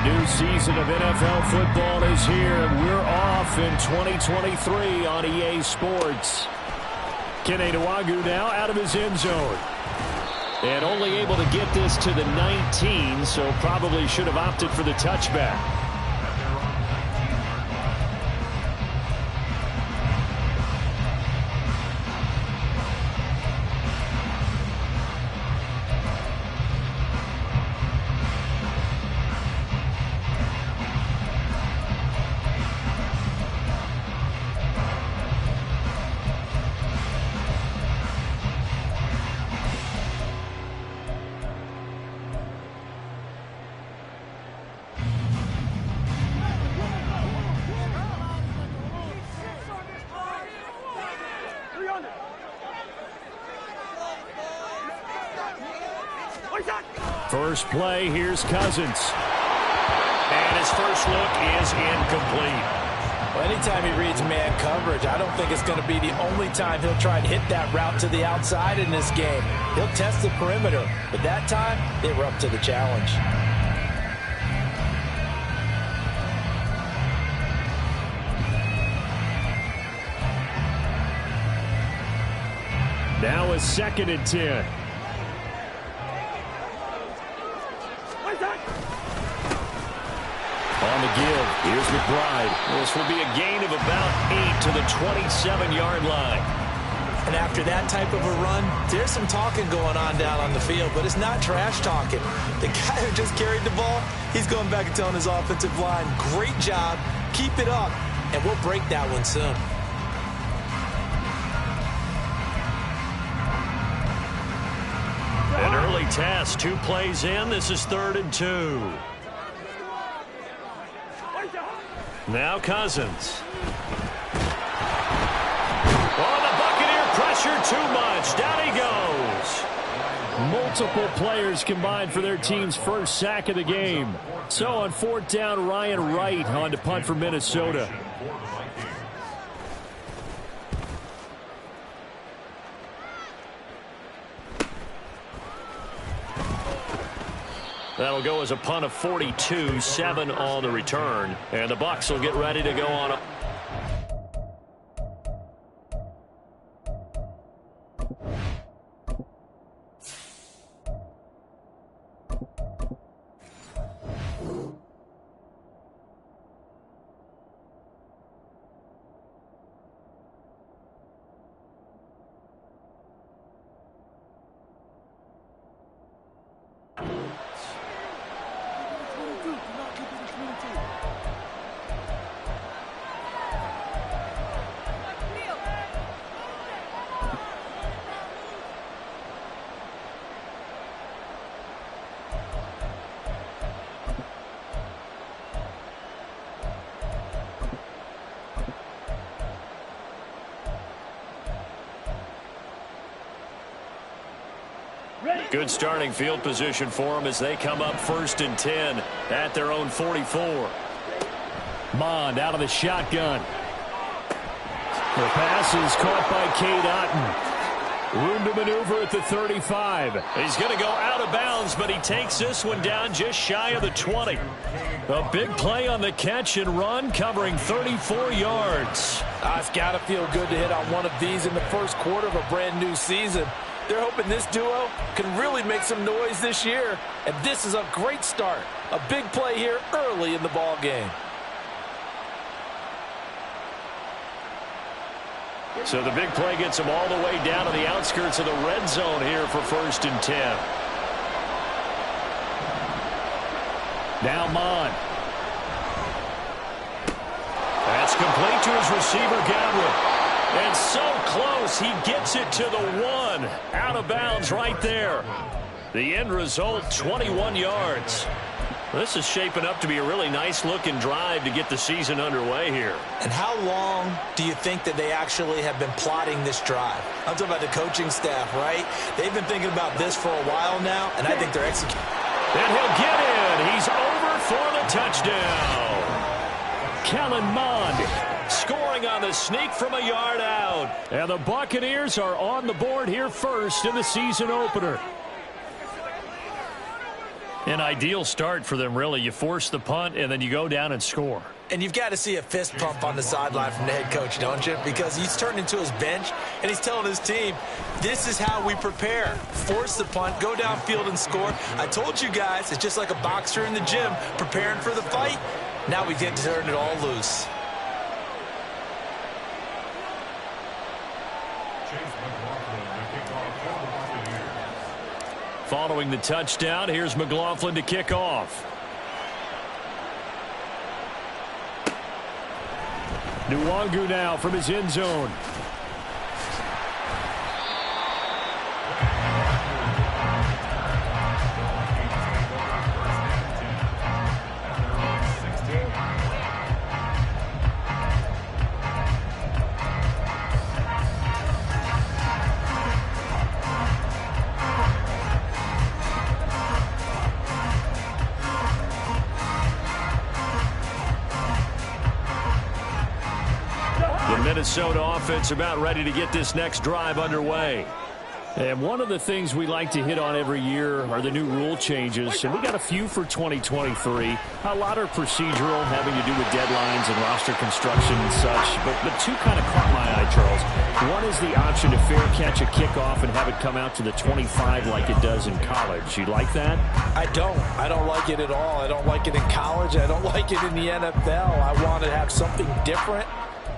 new season of NFL football is here. We're off in 2023 on EA Sports. M24 now out of his end zone. And only able to get this to the 19, so probably should have opted for the touchback. First play, here's Cousins. And his first look is incomplete. Well, anytime he reads man coverage, I don't think it's going to be the only time he'll try and hit that route to the outside in this game. He'll test the perimeter, but that time, they were up to the challenge. Now a 2nd and 10. On the give, here's McBride. This will be a gain of about 8 to the 27-yard line. And after that type of a run, there's some talking going on down on the field, but it's not trash talking. The guy who just carried the ball, he's going back and telling his offensive line, great job, keep it up, and we'll break that one soon. An early test, 2 plays in. This is 3rd and 2. Now Cousins. Oh, the Buccaneer pressure too much. Down he goes. Multiple players combined for their team's first sack of the game. So on 4th down, Ryan Wright on to punt for Minnesota. That'll go as a punt of 42, 7 on the return. And the Bucs will get ready to go on a... Good starting field position for them as they come up 1st and 10 at their own 44. Mond out of the shotgun. The pass is caught by Cade Otton. Room to maneuver at the 35. He's going to go out of bounds, but he takes this one down just shy of the 20. A big play on the catch and run, covering 34 yards. It's got to feel good to hit on one of these in the first quarter of a brand new season. They're hoping this duo can really make some noise this year, and this is a great start. A big play here early in the ball game. So the big play gets them all the way down to the outskirts of the red zone here for 1st and 10. Now Mond. That's complete to his receiver, Godwin. And so close, he gets it to the 1. Out of bounds right there. The end result, 21 yards. This is shaping up to be a really nice-looking drive to get the season underway here. And how long do you think that they actually have been plotting this drive? I'm talking about the coaching staff, right? They've been thinking about this for a while now, and I think they're executing. And he'll get in. He's over for the touchdown. Kellen Mond scoring on the sneak from a yard out. And the Buccaneers are on the board here first in the season opener. An ideal start for them, really. You force the punt, and then you go down and score. And you've got to see a fist pump on the sideline from the head coach, don't you? Because he's turned into his bench, and he's telling his team, this is how we prepare. Force the punt, go downfield and score. I told you guys, it's just like a boxer in the gym preparing for the fight. Now we get to turn it all loose. Following the touchdown, here's McLaughlin to kick off. Nwangu now from his end zone. Minnesota offense about ready to get this next drive underway. And one of the things we like to hit on every year are the new rule changes, and we got a few for 2023. A lot are procedural, having to do with deadlines and roster construction and such, but two kind of caught my eye, Charles. One is the option to fair catch a kickoff and have it come out to the 25 like it does in college. You like that? I don't like it at all. I don't like it in college. I don't like it in the NFL. I want to have something different.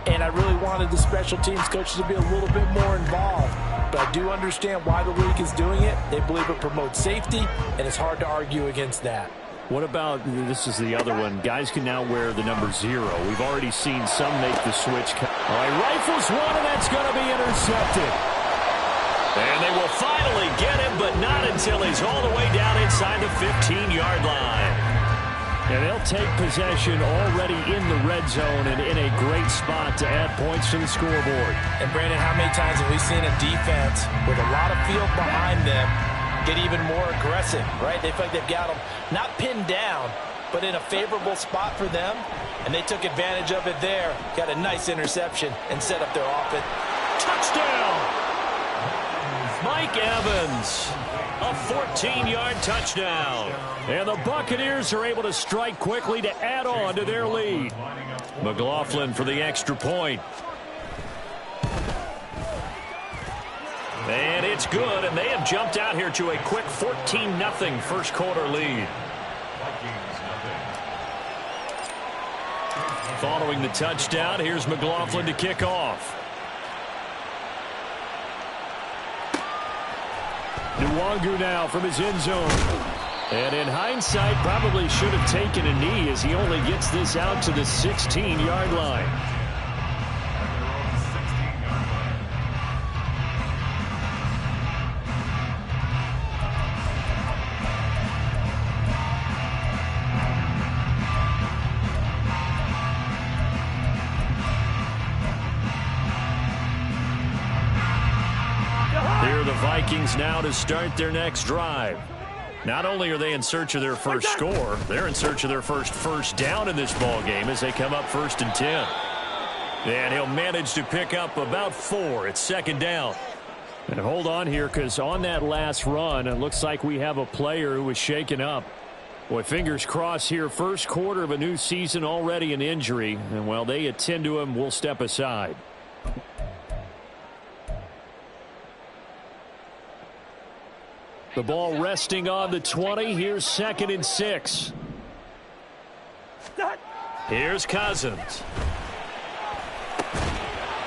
And I really wanted the special teams coaches to be a little bit more involved. But I do understand why the league is doing it. They believe it promotes safety, and it's hard to argue against that. What about, this is the other one, guys can now wear the number 0. We've already seen some make the switch. All right, rifles one, and that's going to be intercepted. And they will finally get him, but not until he's all the way down inside the 15-yard line. And they'll take possession already in the red zone and in a great spot to add points to the scoreboard. And, Brandon, how many times have we seen a defense with a lot of field behind them get even more aggressive, right? They feel like they've got them not pinned down, but in a favorable spot for them, and they took advantage of it there. Got a nice interception and set up their offense. Touchdown! Mike Evans. A 14-yard touchdown. And the Buccaneers are able to strike quickly to add on to their lead. McLaughlin for the extra point. And it's good, and they have jumped out here to a quick 14-0 first quarter lead. Following the touchdown, here's McLaughlin to kick off. Nwangu now from his end zone. And in hindsight, probably should have taken a knee as he only gets this out to the 16-yard line. Vikings now to start their next drive. Not only are they in search of their first score, they're in search of their first down in this ball game as they come up 1st and 10. And he'll manage to pick up about 4. It's 2nd down. And hold on here, because on that last run, it looks like we have a player who was shaken up. Boy, fingers crossed here. First quarter of a new season, already an injury. And while they attend to him, we'll step aside. The ball resting on the 20. Here's 2nd and 6. Here's Cousins.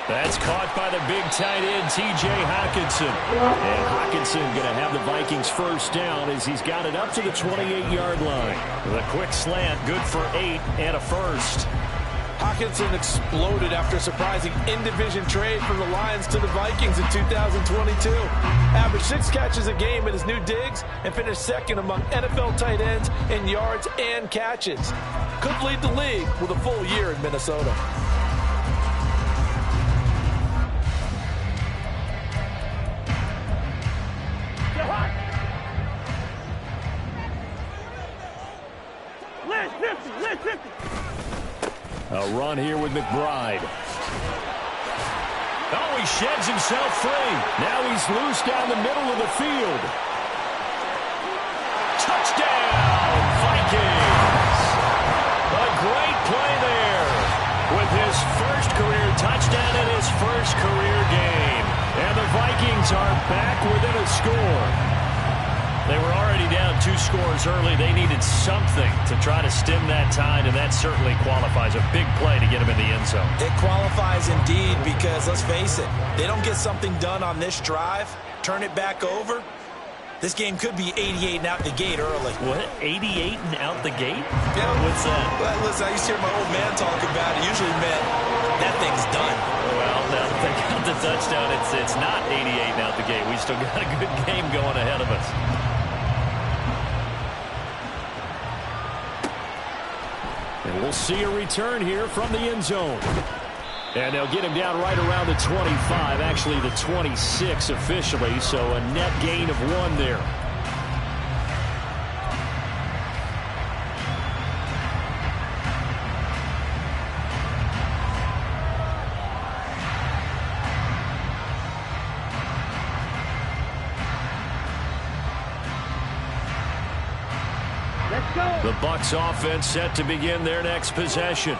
That's caught by the big tight end, T.J. Hockenson. And Hockenson going to have the Vikings first down as he's got it up to the 28-yard line. The quick slant, good for 8 and a first. Hockenson exploded after a surprising in-division trade from the Lions to the Vikings in 2022. Averaged 6 catches a game in his new digs and finished 2nd among NFL tight ends in yards and catches. Could lead the league with a full year in Minnesota. A run here with McBride. Oh, he sheds himself free. Now he's loose down the middle of the field. Touchdown! first career game. And the Vikings are back within a score. They were already down 2 scores early. They needed something to try to stem that tide, and that certainly qualifies. A big play to get them in the end zone. It qualifies indeed because, let's face it, they don't get something done on this drive, turn it back over, this game could be 88 and out the gate early. What? 88 and out the gate? Yeah. What's that? Well, listen, I used to hear my old man talk about it. Usually meant that thing's done. Well, now that they got the touchdown, it's not 88 and out the gate. We still got a good game going ahead of us. And we'll see a return here from the end zone. And they'll get him down right around the 25, actually the 26 officially, so a net gain of 1 there. The Bucs offense set to begin their next possession.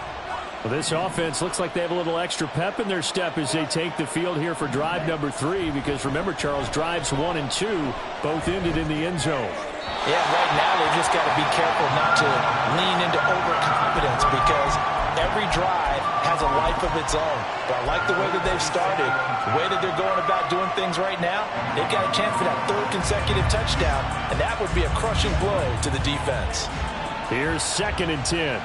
Well, this offense looks like they have a little extra pep in their step as they take the field here for drive number 3, because remember, Charles, drives 1 and 2 both ended in the end zone. Yeah, right now they just got to be careful not to lean into overconfidence, because every drive has a life of its own. But I like the way that they've started, the way that they're going about doing things right now. They've got a chance for that 3rd consecutive touchdown, and that would be a crushing blow to the defense. Here's 2nd and 10.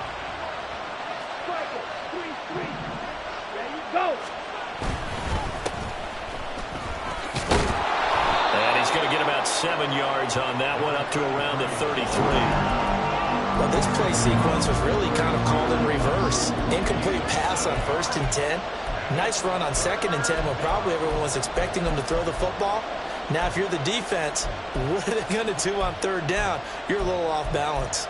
And he's going to get about 7 yards on that one, up to around the 33. Well, this play sequence was really kind of called in reverse. Incomplete pass on 1st and 10. Nice run on 2nd and 10 when probably everyone was expecting them to throw the football. Now, if you're the defense, what are they going to do on 3rd down? You're a little off balance.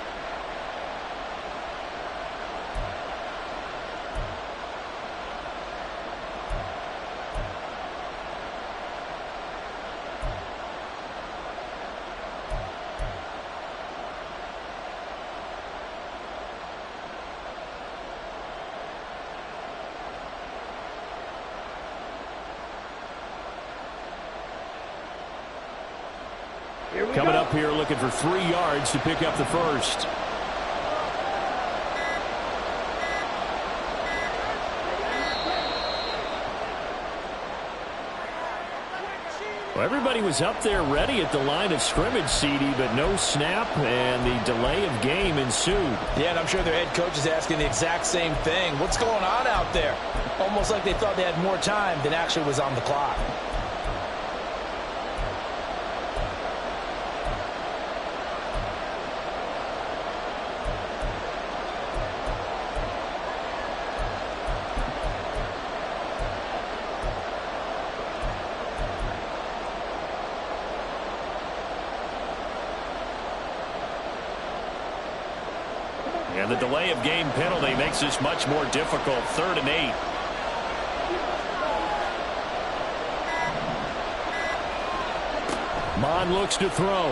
Coming up here looking for 3 yards to pick up the first. Well, everybody was up there ready at the line of scrimmage, CD, but no snap, and the delay of game ensued. Yeah, and I'm sure their head coach is asking the exact same thing. What's going on out there? Almost like they thought they had more time than actually was on the clock. And the delay of game penalty makes this much more difficult. 3rd and 8. Mon looks to throw.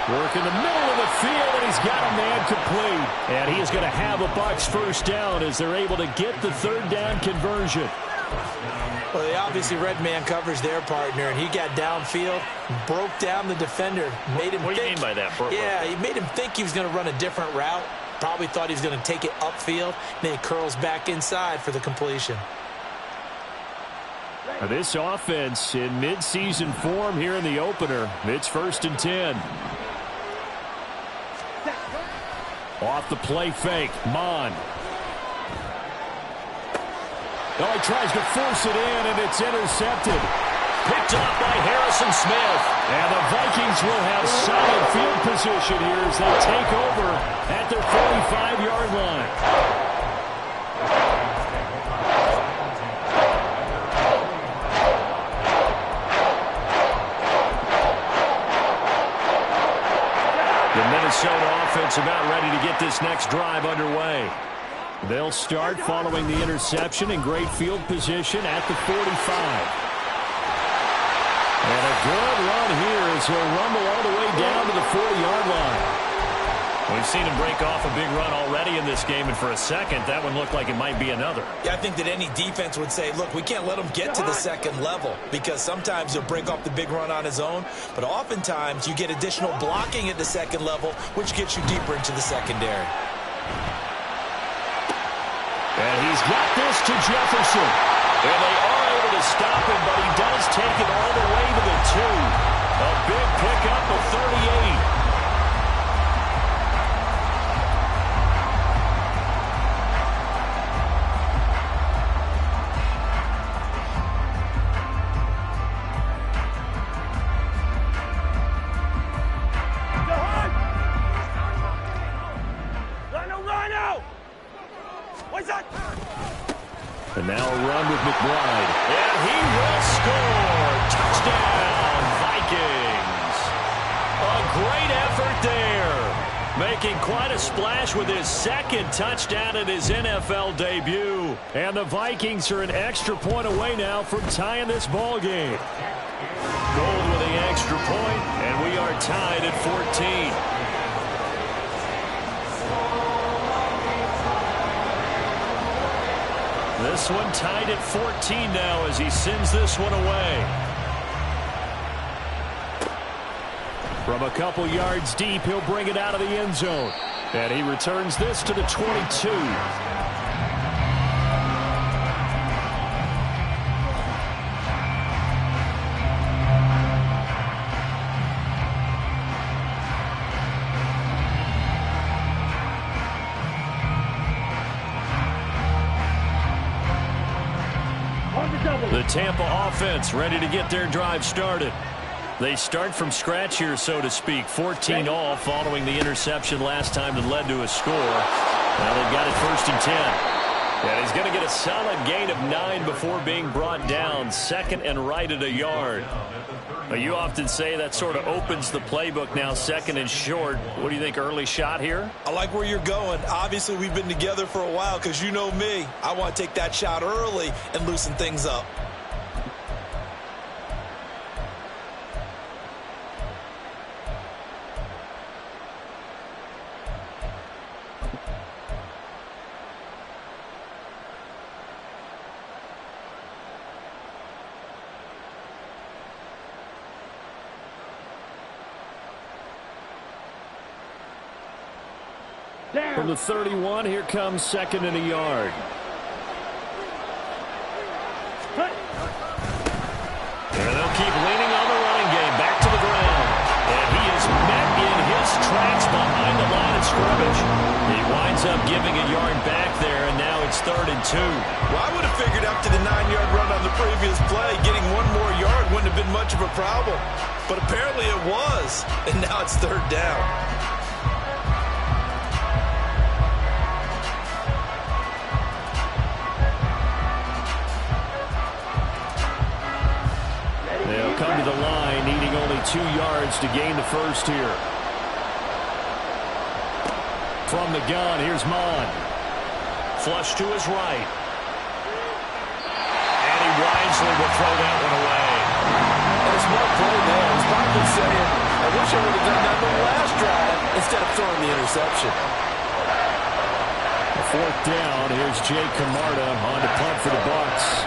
Work in the middle of the field, and he's got a man complete. And he is going to have a Bucs first down as they're able to get the 3rd down conversion. Well, they obviously read man coverage their partner, and he got downfield, broke down the defender, made him What do you mean by that? Yeah, he made him think he was going to run a different route. Probably thought he was going to take it upfield. Then he curls back inside for the completion. Now this offense in midseason form here in the opener. It's 1st and 10. Off the play fake, Mon. Oh, he tries to force it in, and it's intercepted. Picked up by Harrison Smith. And the Vikings will have solid field position here as they take over at their 45-yard line. The Minnesota offense about ready to get this next drive underway. They'll start following the interception in great field position at the 45. And a good run here as he'll rumble all the way down to the 40-yard line. We've seen him break off a big run already in this game, and for a second, that one looked like it might be another. Yeah, I think that any defense would say, look, we can't let him get to the second level, because sometimes he'll break off the big run on his own, but oftentimes you get additional blocking at the second level, which gets you deeper into the secondary. And he's got this to Jefferson. And they are able to stop him, but he does take it all the way to the 2. A big pickup of 38. And now a run with McBride. And he will score. Touchdown, Vikings. A great effort there. Making quite a splash with his second touchdown in his NFL debut. And the Vikings are an extra point away now from tying this ball game. Gold with the extra point, and we are tied at 14. This one tied at 14 now as he sends this one away. From a couple yards deep, he'll bring it out of the end zone. And he returns this to the 22. The Tampa offense ready to get their drive started. They start from scratch here, so to speak. 14 all following the interception last time that led to a score. Now they've got it 1st and 10. And he's going to get a solid gain of 9 before being brought down. 2nd and right at a yard. But you often say that sort of opens the playbook now, 2nd and short. What do you think, early shot here? I like where you're going. Obviously, we've been together for a while because you know me. I want to take that shot early and loosen things up. From the 31, here comes 2nd and a yard. And they'll keep leaning on the running game. Back to the ground. And he is met in his tracks behind the line of scrimmage. He winds up giving a yard back there, and now it's 3rd and 2. Well, I would have figured after the 9-yard run on the previous play, getting one more yard wouldn't have been much of a problem. But apparently it was, and now it's 3rd down. They'll come to the line, needing only 2 yards to gain the first here. From the gun, here's Mon. Flush to his right. And he wisely will throw that one away. And a smart play there. He's probably saying, I wish I would have done that the last drive instead of throwing the interception. 4th down, here's Jake Camarda on to punt for the Bucs.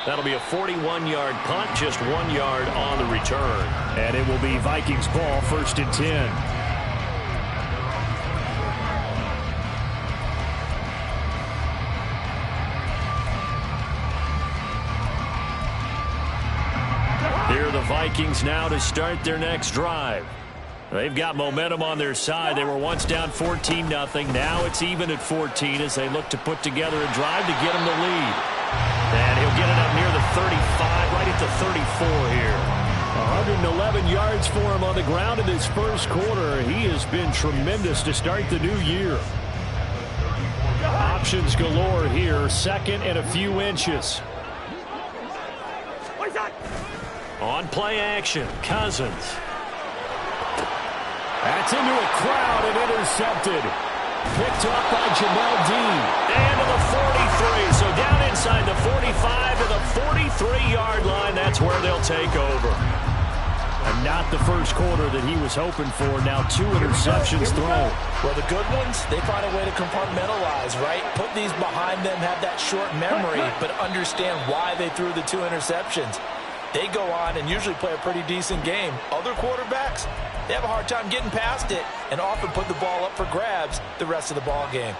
That'll be a 41-yard punt, just 1 yard on the return. And it will be Vikings ball, 1st and 10. Here are the Vikings now to start their next drive. They've got momentum on their side. They were once down 14-0. Now it's even at 14 as they look to put together a drive to get them the lead. And he'll get it up near the 35, right at the 34 here. 111 yards for him on the ground in this first quarter. He has been tremendous to start the new year. Options galore here. 2nd and a few inches. On play action, Cousins. That's into a crowd and intercepted. Picked up by Jamel Dean. And to the 43, so down inside inside the 45 to the 43-yard line. That's where they'll take over. And not the first quarter that he was hoping for. Now 2 interceptions thrown. Well, the good ones, they find a way to compartmentalize, right? Put these behind them, have that short memory, but understand why they threw the 2 interceptions. They go on and usually play a pretty decent game. Other quarterbacks, they have a hard time getting past it and often put the ball up for grabs the rest of the ball game.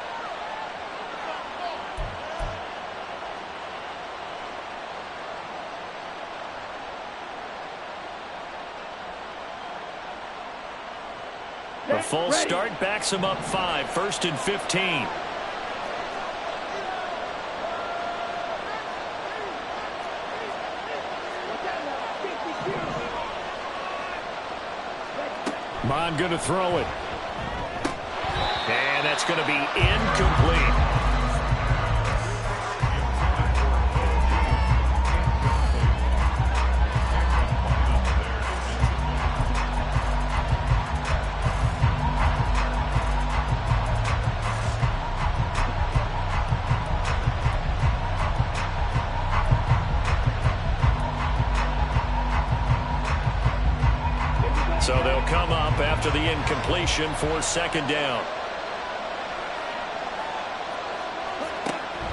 A false start backs him up 5, 1st and 15. Mon going to throw it. And that's going to be incomplete. So they'll come up after the incompletion for 2nd down.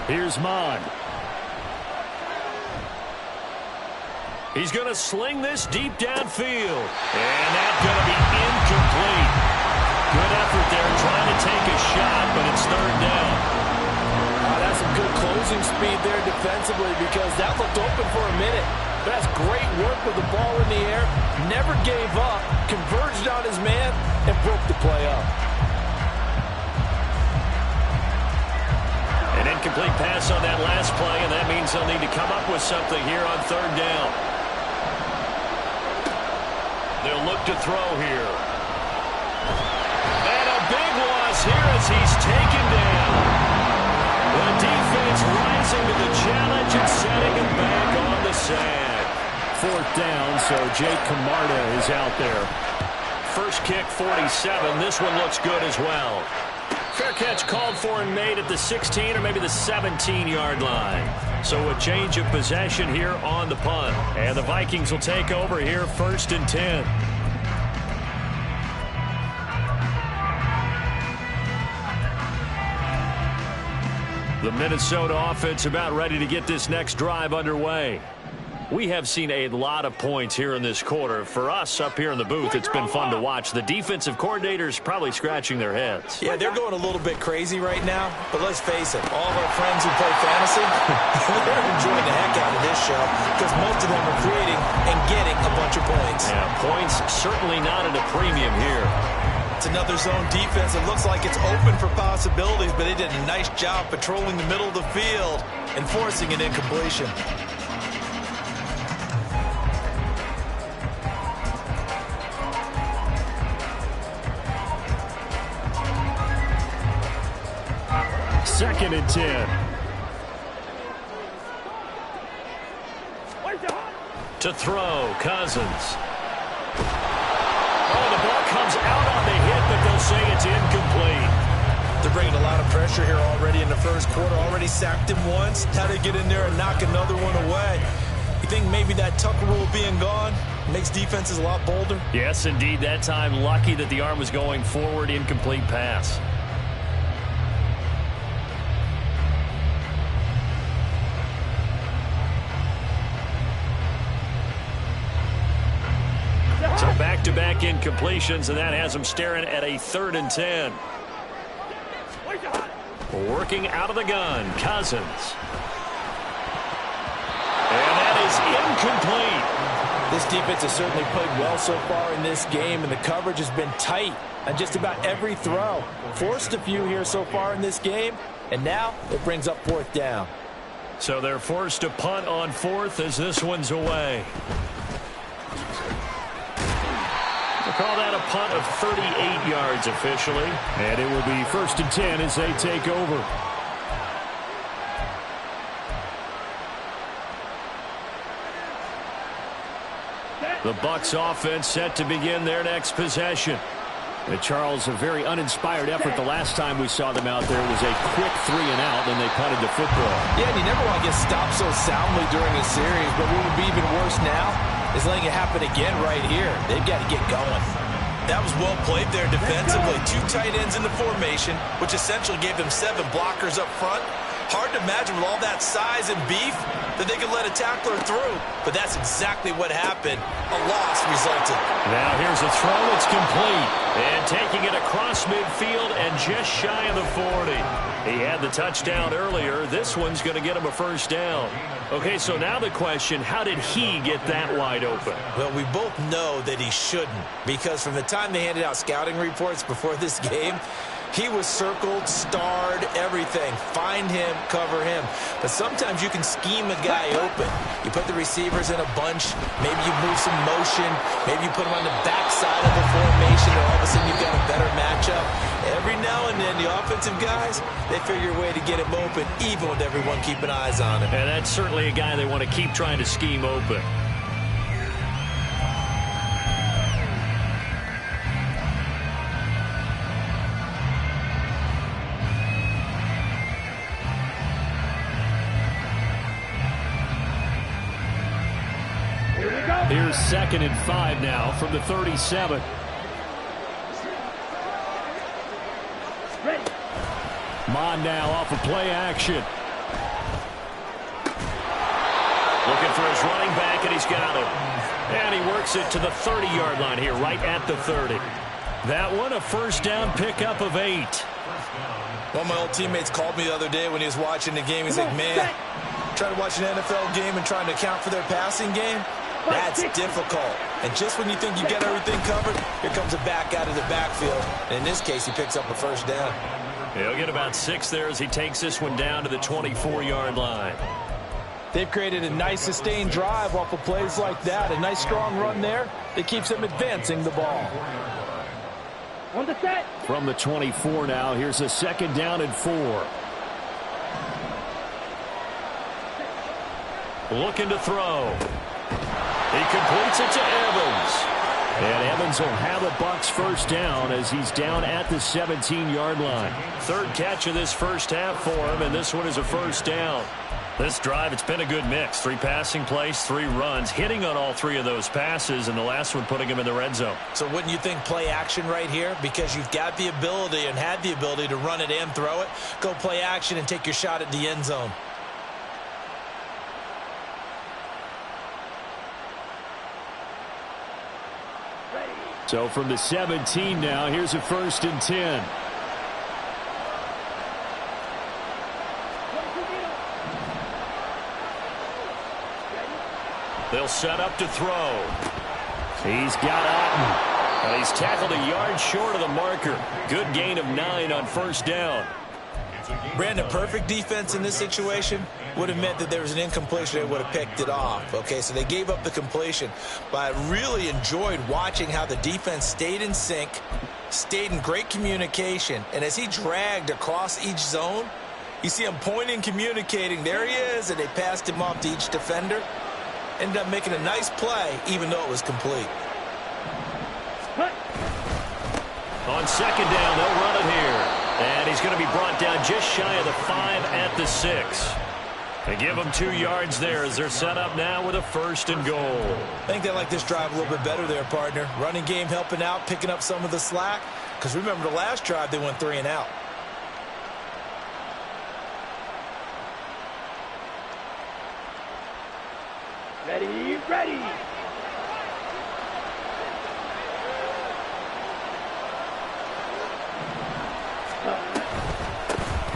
Here's Mon. He's going to sling this deep downfield. And that's going to be incomplete. Good effort there trying to take a shot, but it's 3rd down. That's some good closing speed there defensively because that looked open for a minute. But that's great work with the ball in the air. Never gave up, converged on his man, and broke the play up. An incomplete pass on that last play, and that means they'll need to come up with something here on 3rd down. They'll look to throw here. And a big loss here as he's taken down. The defense rising to the challenge and setting him back on the sand. 4th down, so Jake Camarda is out there. First kick, 47. This one looks good as well. Fair catch called for and made at the 16 or maybe the 17-yard line. So a change of possession here on the punt. And the Vikings will take over here 1st and 10. The Minnesota offense about ready to get this next drive underway. We have seen a lot of points here in this quarter. For us up here in the booth, it's been fun to watch. The defensive coordinators probably scratching their heads. Yeah, they're going a little bit crazy right now. But let's face it, all of our friends who play fantasy, they're enjoying the heck out of this show because most of them are creating and getting a bunch of points. Yeah, points certainly not at a premium here. It's another zone defense. It looks like it's open for possibilities, but they did a nice job patrolling the middle of the field and forcing an incompletion. Second and 10. To throw, Cousins. Oh, the ball comes out on the hit, but they'll say it's incomplete. They're bringing a lot of pressure here already in the first quarter. Already sacked him once. How to get in there and knock another one away. You think maybe that Tucker rule being gone makes defenses a lot bolder? Yes, indeed. That time, lucky that the arm was going forward. Incomplete pass. So back-to-back incompletions, and that has them staring at a 3rd and 10. Working out of the gun, Cousins. And that is incomplete. This defense has certainly played well so far in this game, and the coverage has been tight on just about every throw. Forced a few here so far in this game, and now it brings up 4th down. So they're forced to punt on 4th as this one's away. We'll call that a punt of 38 yards officially. And it will be 1st and 10 as they take over. The Bucs offense set to begin their next possession. Charles, a very uninspired effort the last time we saw them out there. It was a quick 3 and out, and they punted the football. Yeah, and you never want to get stopped so soundly during a series, but what would be even worse now is letting it happen again right here. They've got to get going. That was well played there defensively. 2 tight ends in the formation, which essentially gave them 7 blockers up front. Hard to imagine with all that size and beef that they could let a tackler through. But that's exactly what happened. A loss resulted. Now here's a throw. It's complete. And taking it across midfield and just shy of the 40. He had the touchdown earlier. This one's going to get him a first down. Okay, so now the question, how did he get that wide open? Well, we both know that he shouldn't, because from the time they handed out scouting reports before this game, he was circled, starred, everything. Find him, cover him. But sometimes you can scheme a guy open. You put the receivers in a bunch. Maybe you move some motion. Maybe you put them on the backside of the formation, and all of a sudden you've got a better matchup. Every now and then, the offensive guys, they figure a way to get him open, even with everyone keeping eyes on him. And that's certainly a guy they want to keep trying to scheme open. Here's 2nd and 5 now from the 37. Mon now off of play action. Looking for his running back, and he's got him. And he works it to the 30-yard line here, right at the 30. That one, a first down pickup of 8. One of my old teammates called me the other day when he was watching the game. He's like, man, trying to watch an NFL game and trying to account for their passing game, that's difficult. And just when you think you get everything covered, here comes a back out of the backfield. And in this case, he picks up a first down. He'll get about 6 there as he takes this one down to the 24-yard line. They've created a nice sustained drive off of plays like that. A nice strong run there that keeps them advancing the ball. On the set. From the 24 now, here's a 2nd down and 4. Looking to throw. He completes it to Evans. And Evans will have a Bucks first down as he's down at the 17-yard line. 3rd catch of this first half for him, and this one is a first down. This drive, it's been a good mix. 3 passing plays, 3 runs, hitting on all 3 of those passes, and the last one putting him in the red zone. So wouldn't you think play action right here? Because you've got the ability and had the ability to run it and throw it. Go play action and take your shot at the end zone. So from the 17 now, here's a 1st and 10. They'll set up to throw. He's got Otten. And he's tackled a yard short of the marker. Good gain of 9 on first down. Brandon, perfect defense in this situation would have meant that there was an incompletion. They would have picked it off. Okay, so they gave up the completion. But I really enjoyed watching how the defense stayed in sync, stayed in great communication. And as he dragged across each zone, you see him pointing, communicating. There he is, and they passed him off to each defender. Ended up making a nice play, even though it was complete. On 2nd down, they'll run it here. And he's going to be brought down just shy of the 5 at the 6. They give him 2 yards there as they're set up now with a 1st and goal. I think they like this drive a little bit better there, partner. Running game helping out, picking up some of the slack. Because remember the last drive, they went 3 and out. Ready, ready.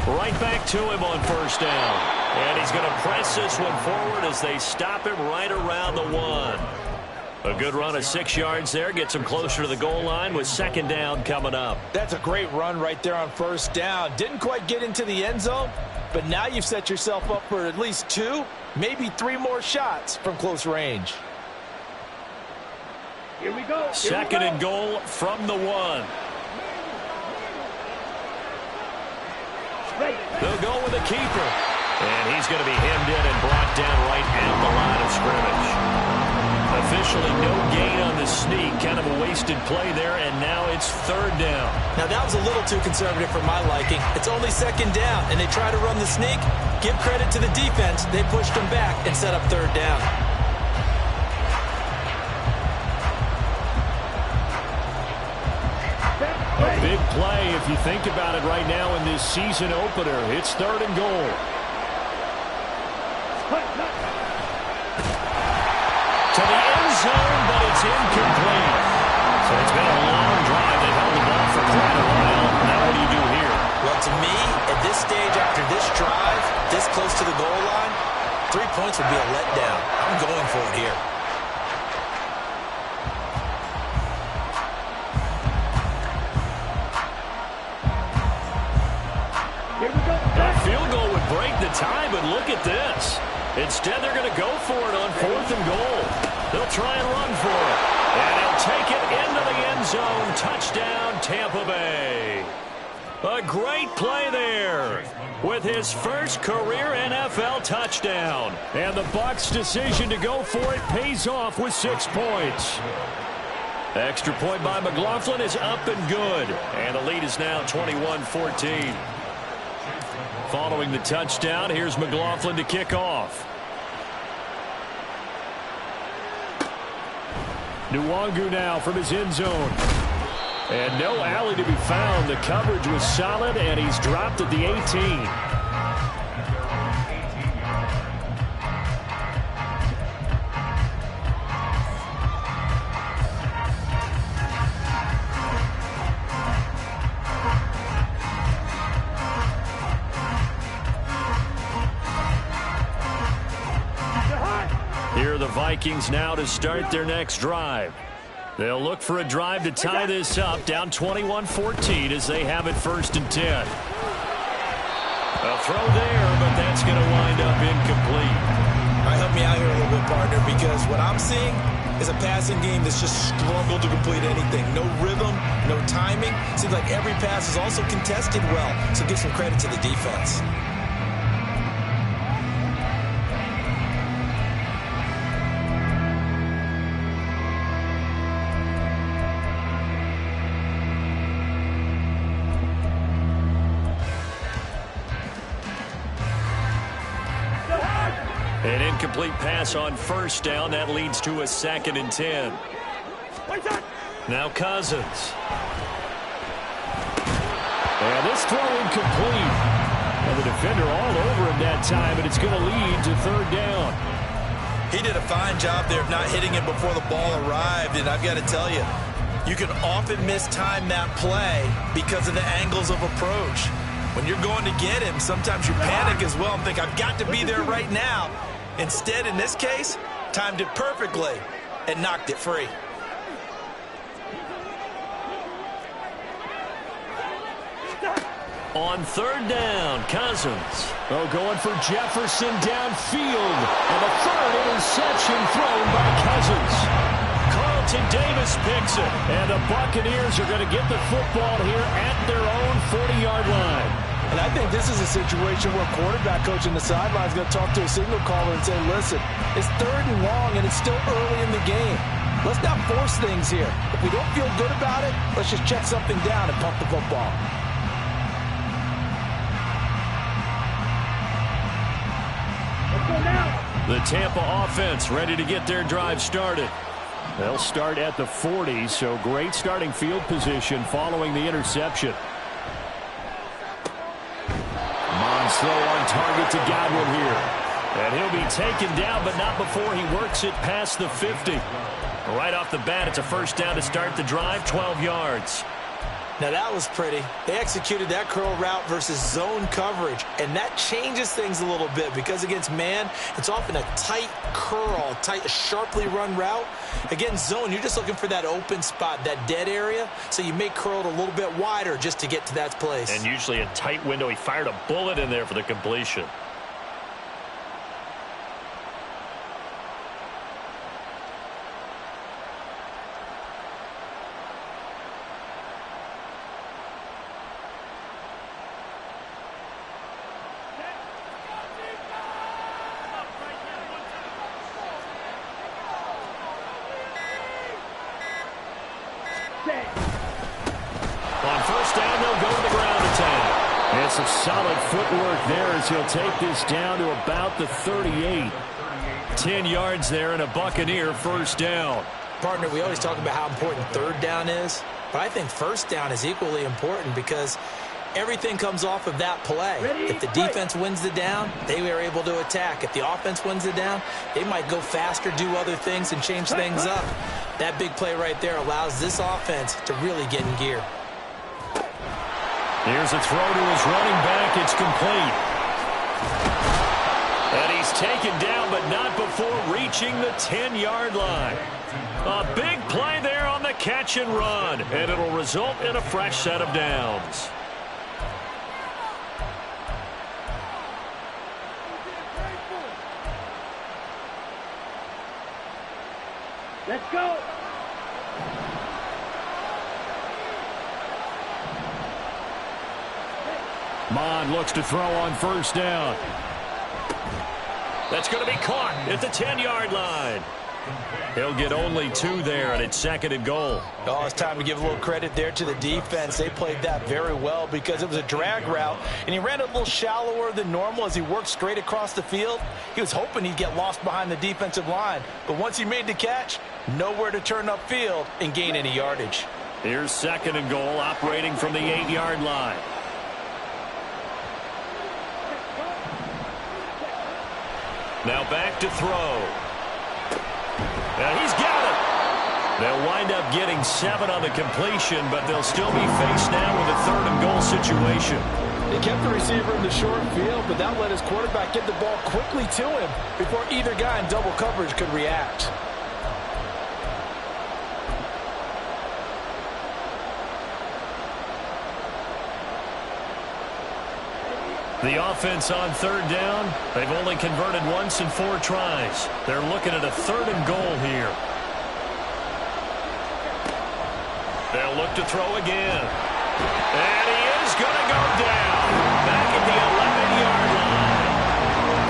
Right back to him on first down. And he's going to press this one forward as they stop him right around the 1. A good run of 6 yards there. Gets him closer to the goal line with 2nd down coming up. That's a great run right there on first down. Didn't quite get into the end zone, but now you've set yourself up for at least 2, maybe 3 more shots from close range. Here we go. 2nd and goal from the 1. They'll go with the keeper. And he's going to be hemmed in and brought down right at the line of scrimmage. initially no gain on the sneak. Kind of a wasted play there, and now it's third down. Now, that was a little too conservative for my liking. It's only second down, and they try to run the sneak. Give credit to the defense. They pushed them back and set up third down. A big play if you think about it right now in this season opener. It's third and goal. To the end zone, but it's incomplete. So it's been a long drive. They've held the ball for quite a while. Now what do you do here? Well, to me, at this stage after this drive, this close to the goal line, 3 points would be a letdown. I'm going for it here. A field goal would break the tie, but look at this. Instead, they're going to go for it on fourth and goal. They'll try and run for it. And he'll take it into the end zone. Touchdown, Tampa Bay. A great play there with his first career NFL touchdown. And the Bucs' decision to go for it pays off with 6 points. Extra point by McLaughlin is up and good. And the lead is now 21-14. Following the touchdown, here's McLaughlin to kick off. Nwangu now from his end zone. And no alley to be found. The coverage was solid, and he's dropped at the 18. Here are the Vikings now to start their next drive. They'll look for a drive to tie this up, down 21-14 as they have it first and 10. A throw there, but that's going to wind up incomplete. All right, help me out here a little bit, partner, because what I'm seeing is a passing game that's just struggled to complete anything. No rhythm, no timing. Seems like every pass is also contested well, so give some credit to the defense. An incomplete pass on first down. That leads to a 2nd and 10. Now Cousins. And this throw incomplete. And the defender all over him that time, and it's going to lead to third down. He did a fine job there of not hitting him before the ball arrived, and I've got to tell you, you can often mistime that play because of the angles of approach. When you're going to get him, sometimes you panic as well and think, I've got to be there right now. Instead, in this case, timed it perfectly and knocked it free. On third down, Cousins. Oh, going for Jefferson downfield. And the third interception thrown by Cousins. Carlton Davis picks it. And the Buccaneers are going to get the football here at their own 40-yard line. And I think this is a situation where a quarterback coach in the sideline is going to talk to a signal caller and say, listen, it's third and long and it's still early in the game. Let's not force things here. If we don't feel good about it, let's just check something down and pump the football. Let's go now. The Tampa offense ready to get their drive started. They'll start at the 40, so great starting field position following the interception. Throw on target to Godwin here. And he'll be taken down, but not before he works it past the 50. Right off the bat, it's a first down to start the drive, 12 yards. Now that was pretty. They executed that curl route versus zone coverage, and that changes things a little bit because against man, it's often a tight curl, tight, sharply run route. Against zone, you're just looking for that open spot, that dead area, so you may curl it a little bit wider just to get to that place. And usually a tight window. He fired a bullet in there for the completion. Some solid footwork there as he'll take this down to about the 38. 10 yards there and a Buccaneer first down. Partner, we always talk about how important third down is, but I think first down is equally important because everything comes off of that play. If the defense wins the down, they are able to attack. If the offense wins the down, they might go faster, do other things, and change things up. That big play right there allows this offense to really get in gear. Here's a throw to his running back. It's complete. And he's taken down, but not before reaching the 10-yard line. A big play there on the catch and run, and it'll result in a fresh set of downs. Let's go. Mond looks to throw on first down. That's going to be caught at the 10-yard line. He'll get only 2 there, and it's second and goal. Oh, it's time to give a little credit there to the defense. They played that very well because it was a drag route, and he ran a little shallower than normal as he worked straight across the field. He was hoping he'd get lost behind the defensive line, but once he made the catch, nowhere to turn upfield and gain any yardage. Here's second and goal, operating from the 8-yard line. Now back to throw. And he's got it. They'll wind up getting 7 on the completion, but they'll still be faced now with a third and goal situation. They kept the receiver in the short field, but that let his quarterback get the ball quickly to him before either guy in double coverage could react. The offense on third down, they've only converted once in 4 tries. They're looking at a third and goal here. They'll look to throw again. And he is going to go down. Back at the 11-yard line.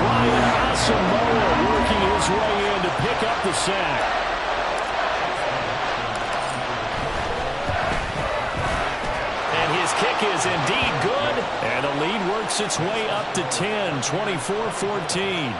Brian Asamoah working his way in to pick up the sack. And his kick is indeed good. And the lead works its way up to 10, 24-14.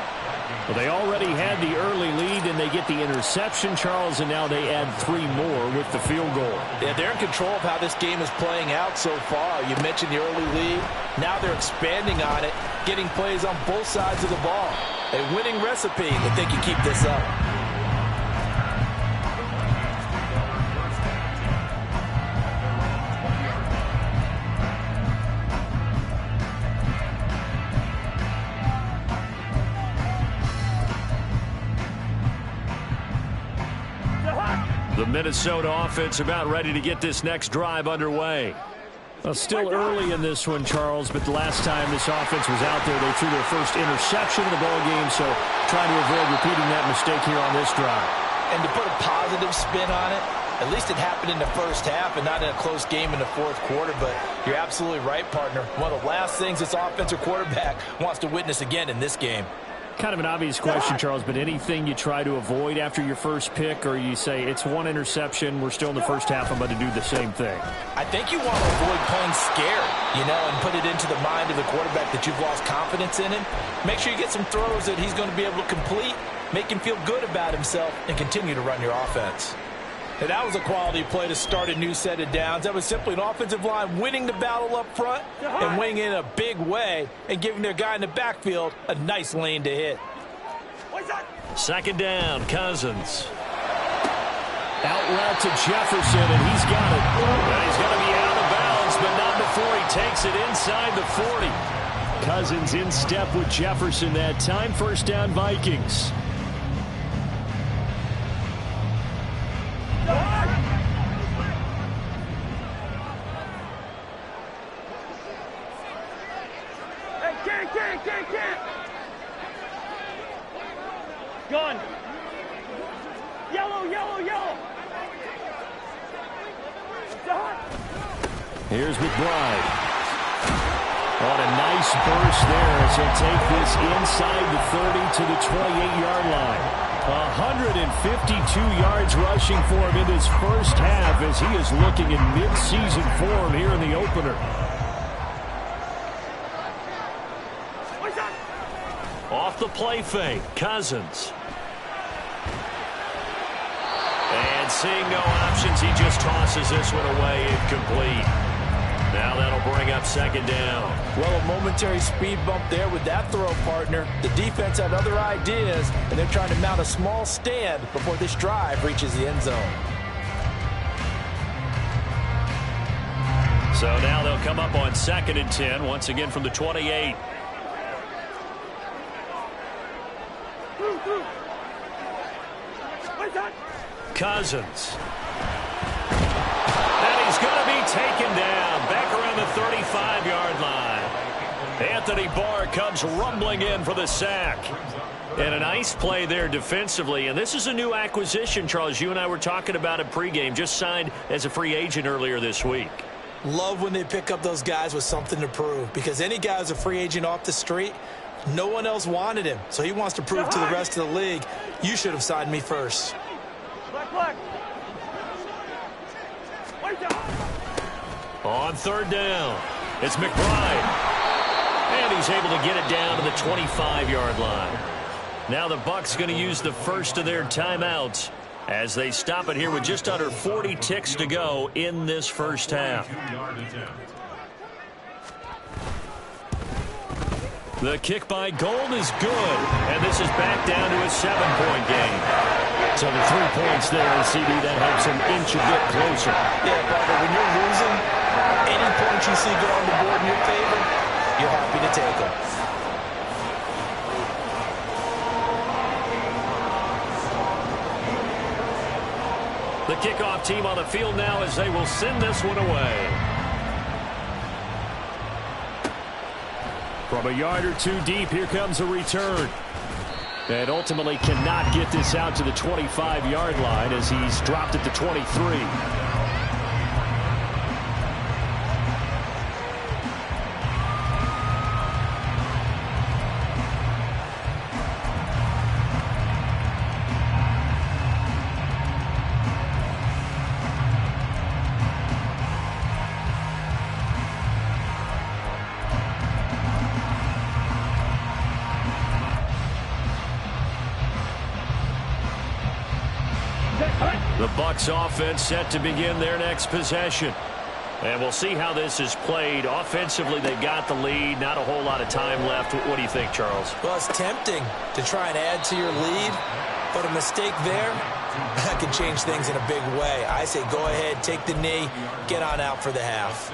Well, they already had the early lead, and they get the interception, Charles, and now they add 3 more with the field goal. Yeah, they're in control of how this game is playing out so far. You mentioned the early lead. Now they're expanding on it, getting plays on both sides of the ball. A winning recipe if they can keep this up. The Minnesota offense about ready to get this next drive underway. Well, still early in this one, Charles, but the last time this offense was out there, they threw their first interception of the ball game, so trying to avoid repeating that mistake here on this drive. And to put a positive spin on it, at least it happened in the first half and not in a close game in the fourth quarter, but you're absolutely right, partner. One of the last things this offensive quarterback wants to witness again in this game. Kind of an obvious question, Charles, but anything you try to avoid after your first pick, or you say it's 1 interception, we're still in the first half, I'm going to do the same thing? I think you want to avoid playing scared, and put it into the mind of the quarterback that you've lost confidence in him. Make sure you get some throws that he's going to be able to complete, make him feel good about himself, and continue to run your offense. And that was a quality play to start a new set of downs. That was simply an offensive line winning the battle up front and winning in a big way and giving their guy in the backfield a nice lane to hit. Second down, Cousins. Out route to Jefferson, and he's got it. And he's going to be out of bounds, but not before he takes it inside the 40. Cousins in step with Jefferson that time. First down, Vikings. Can't. Gun. Yellow. Here's McBride. On a nice burst there as he'll take this inside the 30 to the 28-yard line. 152 yards rushing for him in his first half as he is looking in mid-season form here in the opener. off the play fake. Cousins. And seeing no options, he just tosses this one away, incomplete. Now that'll bring up second down. Well, a momentary speed bump there with that throw, partner. The defense had other ideas, and they're trying to mount a small stand before this drive reaches the end zone. So now they'll come up on 2nd and 10, once again from the 28. Cousins. And he's going to be taken down back around the 35-yard line. Anthony Barr comes rumbling in for the sack. And a nice play there defensively. And this is a new acquisition, Charles. You and I were talking about it pregame. Just signed as a free agent earlier this week. Love when they pick up those guys with something to prove, because any guy who's a free agent off the street, no one else wanted him. So he wants to prove to the rest of the league, you should have signed me first. On 3rd down, it's McBride. And he's able to get it down to the 25-yard line. Now the Bucs going to use the first of their timeouts as they stop it here with just under 40 ticks to go in this first half. The kick by Gold is good, and this is back down to a 7-point game. So the 3 points there, CD, that helps him inch a bit closer. Yeah, but when you're losing, any points you see go on the board in your favor, you're happy to take them. The kickoff team on the field now as they will send this one away. From a yard or two deep, here comes a return. And ultimately cannot get this out to the 25-yard line as he's dropped it to 23. The Bucs offense set to begin their next possession. And we'll see how this is played. Offensively, they got the lead. Not a whole lot of time left. What do you think, Charles? Well, it's tempting to try and add to your lead, but a mistake there, that can change things in a big way. I say go ahead, take the knee, get on out for the half.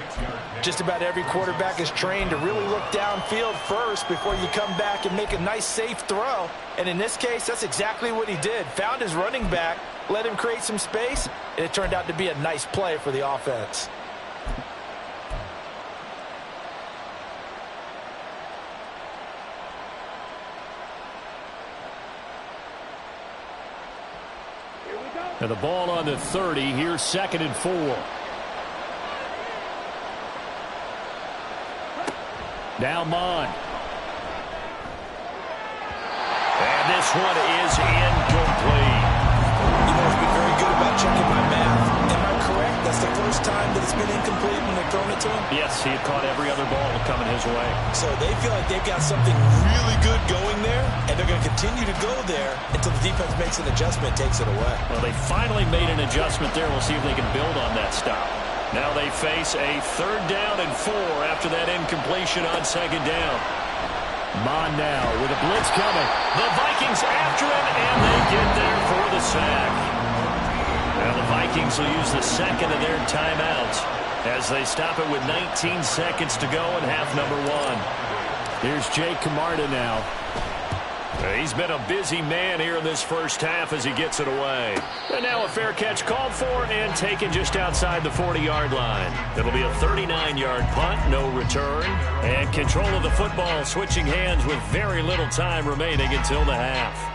Just about every quarterback is trained to really look downfield first before you come back and make a nice, safe throw. And in this case, that's exactly what he did. Found his running back, let him create some space, and it turned out to be a nice play for the offense. And the ball on the 30. Here's 2nd and 4. Now Mond. And this one is incomplete. You know, he's been very good about checking my math. Am I correct? That's the first time that it's been incomplete when they've thrown it to him? Yes, he had caught every other ball coming his way. So they feel like they've got something really good going there, and they're going to continue to go there until the defense makes an adjustment, takes it away. Well, they finally made an adjustment there. We'll see if they can build on that stop. Now they face a 3rd down and 4 after that incompletion on 2nd down. Mond now with a blitz coming. The Vikings after him, and they get there for the sack. Now the Vikings will use the 2nd of their timeouts as they stop it with 19 seconds to go in half number 1. Here's Jake Camarda now. He's been a busy man here in this first half as he gets it away. And now a fair catch called for and taken just outside the 40-yard line. It'll be a 39-yard punt, no return. And control of the football switching hands with very little time remaining until the half.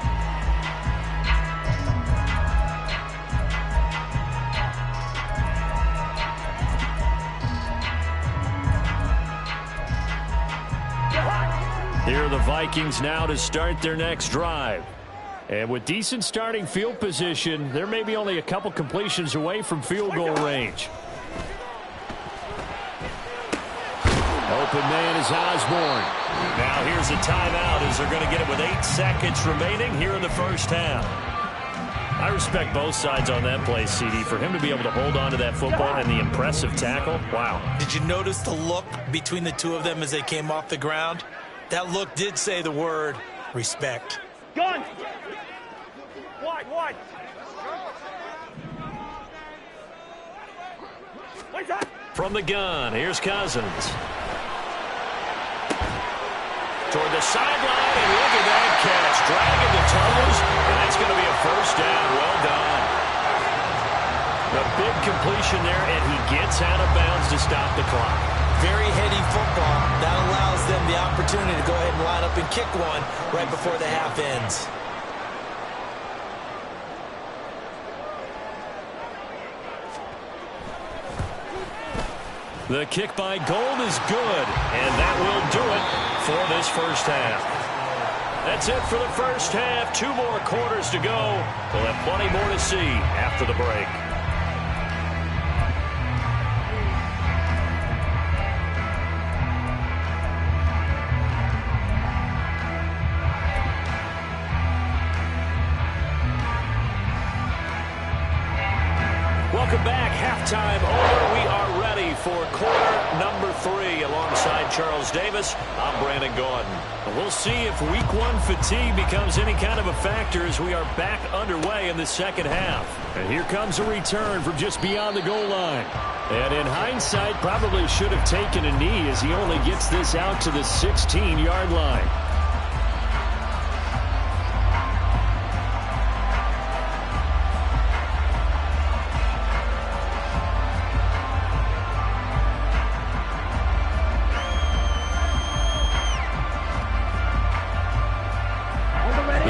Here are the Vikings now to start their next drive. And with decent starting field position, there may be only a couple completions away from field goal range. open man is Osborne. Now here's a timeout as they're going to get it with 8 seconds remaining here in the first half. I respect both sides on that play, CD. For him to be able to hold on to that football and the impressive tackle, wow. Did you notice the look between the two of them as they came off the ground? That look did say the word respect. Gun! Wide! What's that? From the gun, here's Cousins. Toward the sideline, and look at that catch. Dragging the toes, and that's going to be a first down. Well done. The big completion there, and he gets out of bounds to stop the clock. Very heady football. That allows them the opportunity to go ahead and line up and kick one right before the half ends. The kick by Gold is good, and that will do it for this first half. That's it for the first half. 2 more quarters to go. We'll have plenty more to see after the break. Welcome back. Halftime over. We are ready for quarter number 3 alongside Charles Davis. I'm Brandon Gaudin. We'll see if week 1 fatigue becomes any kind of a factor as we are back underway in the second half. And here comes a return from just beyond the goal line. And in hindsight, probably should have taken a knee as he only gets this out to the 16-yard line.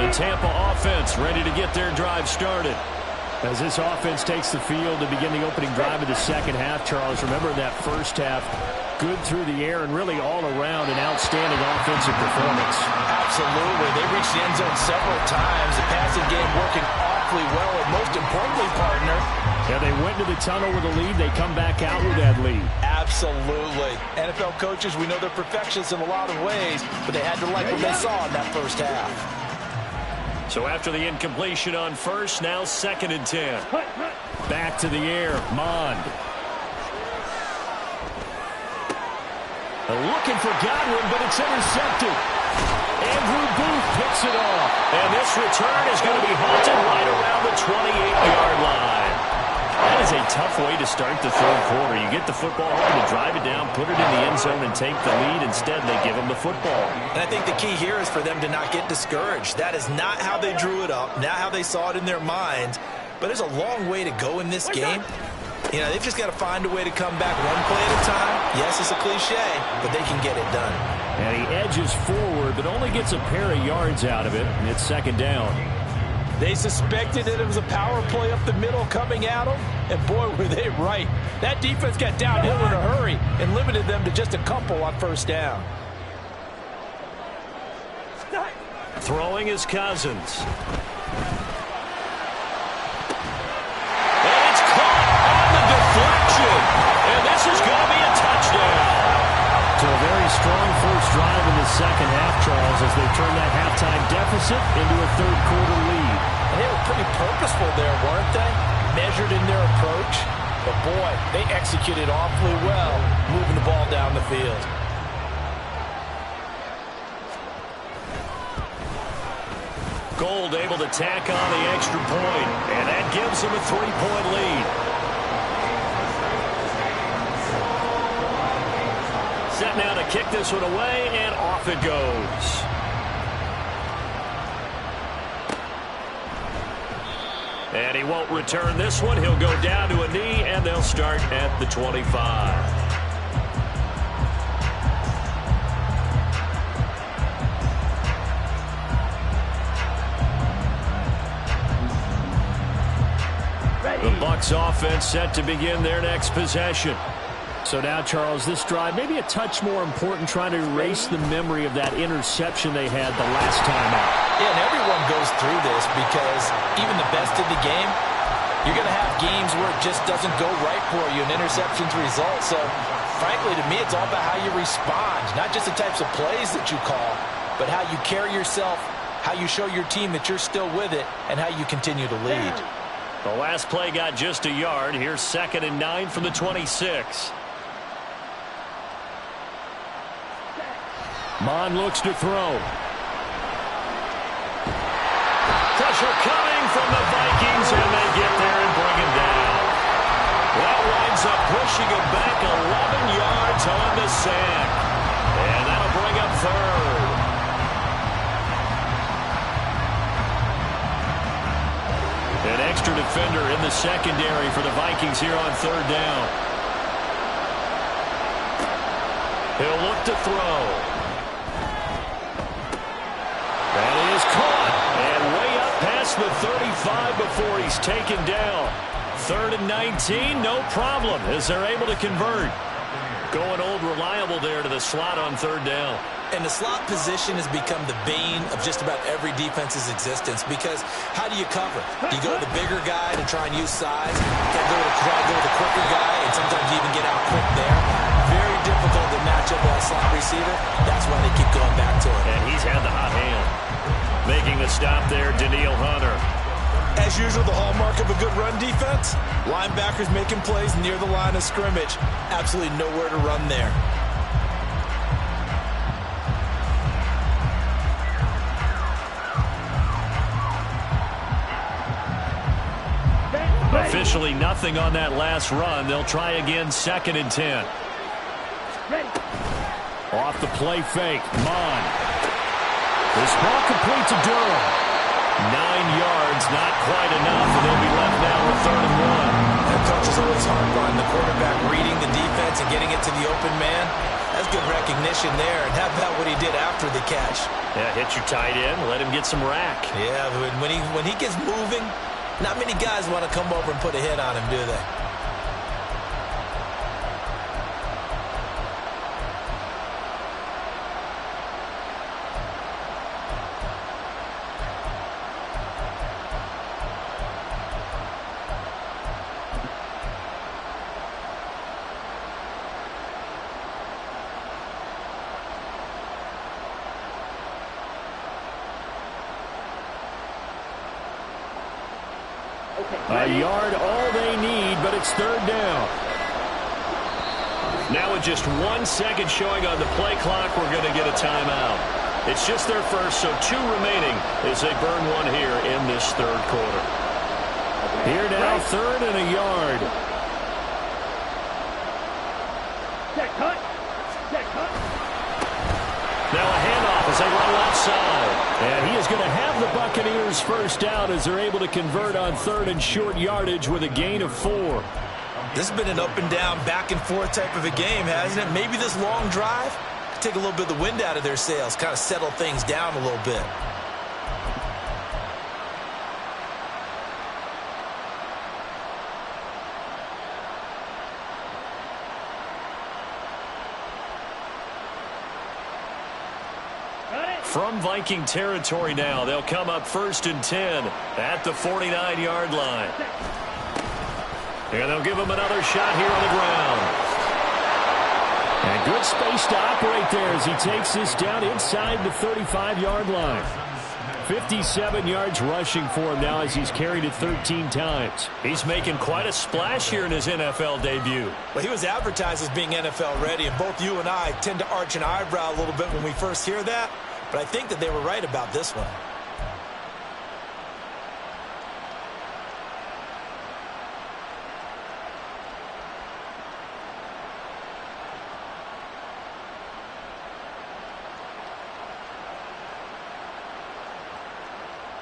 Tampa offense ready to get their drive started. As this offense takes the field to begin the opening drive of the second half, Charles, remember that first half, good through the air and really all around an outstanding offensive performance. Absolutely. They reached the end zone several times. The passing game working awfully well, and most importantly, partner. Yeah, they went to the tunnel with a lead. They come back out with that lead. Absolutely. NFL coaches, we know they're perfectionists in a lot of ways, but they had to like what they saw in that first half. So after the incompletion on first, now 2nd and 10. Back to the air, Mond. Looking for Godwin, but it's intercepted. Andrew Booth picks it off. And this return is going to be halted right around the 28-yard line. That is a tough way to start the third quarter. You get the football home to drive it down, put it in the end zone, and take the lead. Instead, they give them the football. And I think the key here is for them to not get discouraged. That is not how they drew it up, not how they saw it in their minds. But there's a long way to go in this game. You know, they've just got to find a way to come back one play at a time. Yes, it's a cliche, but they can get it done. And he edges forward, but only gets a pair of yards out of it, and it's 2nd down. They suspected that it was a power play up the middle coming at them, and boy, were they right. That defense got downhill in a hurry and limited them to just a couple on first down. Throwing is Cousins. And it's caught on the deflection. And this is going to be a touchdown. So a very strong first drive in the second half, Charles, as they turn that halftime deficit into a third quarter lead. And they were pretty purposeful there, weren't they? Measured in their approach. But boy, they executed awfully well, moving the ball down the field. Gold able to tack on the extra point, and that gives them a 3-point lead. Set now to kick this one away, and off it goes. And he won't return this one. He'll go down to a knee, and they'll start at the 25. The Bucs offense set to begin their next possession. So now, Charles, this drive maybe a touch more important, trying to erase the memory of that interception they had the last time out. Yeah, and everyone goes through this because even the best in the game, you're going to have games where it just doesn't go right for you and interceptions result. So, frankly, to me, it's all about how you respond, not just the types of plays that you call, but how you carry yourself, how you show your team that you're still with it, and how you continue to lead. The last play got just a yard. Here's 2nd and 9 from the 26. Mond looks to throw. Pressure coming from the Vikings, and they get there and bring him down. That winds up pushing him back 11 yards on the sack. And that'll bring up 3rd. An extra defender in the secondary for the Vikings here on 3rd down. He'll look to throw. That is caught. And way up past the 35 before he's taken down. 3rd and 19, no problem as they're able to convert. Going old reliable there to the slot on 3rd down. And the slot position has become the bane of just about every defense's existence, because how do you cover? Do you go to the bigger guy to try and use size? You try to go to the quicker guy and sometimes even get out quick there. Very difficult to match up a slot receiver. That's why they keep going back to it. And he's had the hot hand. Making the stop there, Daniil Hunter. As usual, the hallmark of a good run defense, linebackers making plays near the line of scrimmage. Absolutely nowhere to run there. Officially nothing on that last run. They'll try again, 2nd and 10. Ready. Off the play fake, Mond. This ball complete to Durham. 9 yards, not quite enough, and they'll be left now with 3rd and 1. That coach is always hard on the quarterback, reading the defense and getting it to the open man. That's good recognition there. And how about what he did after the catch? Yeah, hit your tight end, let him get some rack. Yeah, when he gets moving, not many guys want to come over and put a hit on him, do they? A yard all they need, but it's 3rd down. Now with just 1 second showing on the play clock, we're going to get a timeout. It's just their first, so 2 remaining as they burn 1 here in this 3rd quarter. Here now, 3rd and a yard. Set cut. Set cut. Now a handoff as they run left side. And he is going to have the Buccaneers first down as they're able to convert on 3rd and short yardage with a gain of 4. This has been an up and down, back and forth type of a game, hasn't it? Maybe this long drive could take a little bit of the wind out of their sails, kind of settle things down a little bit. From Viking territory now, they'll come up 1st and 10 at the 49-yard line. And they'll give him another shot here on the ground. And good space to operate there as he takes this down inside the 35-yard line. 57 yards rushing for him now as he's carried it 13 times. He's making quite a splash here in his NFL debut. Well, he was advertised as being NFL ready, and both you and I tend to arch an eyebrow a little bit when we first hear that. But I think that they were right about this one.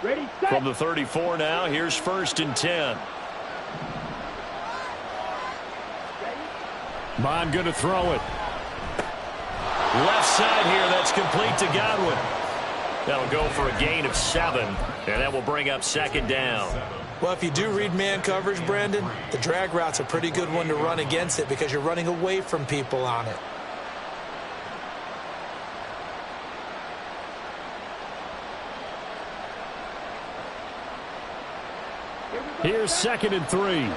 Ready, set. From the 34 now, here's 1st and 10. Mond going to throw it. Left side here, that's complete to Godwin. That'll go for a gain of 7, and that will bring up 2nd down. Well, if you do read man coverage, Brandon, the drag route's a pretty good one to run against it because you're running away from people on it. Here we Here's 2nd and 3.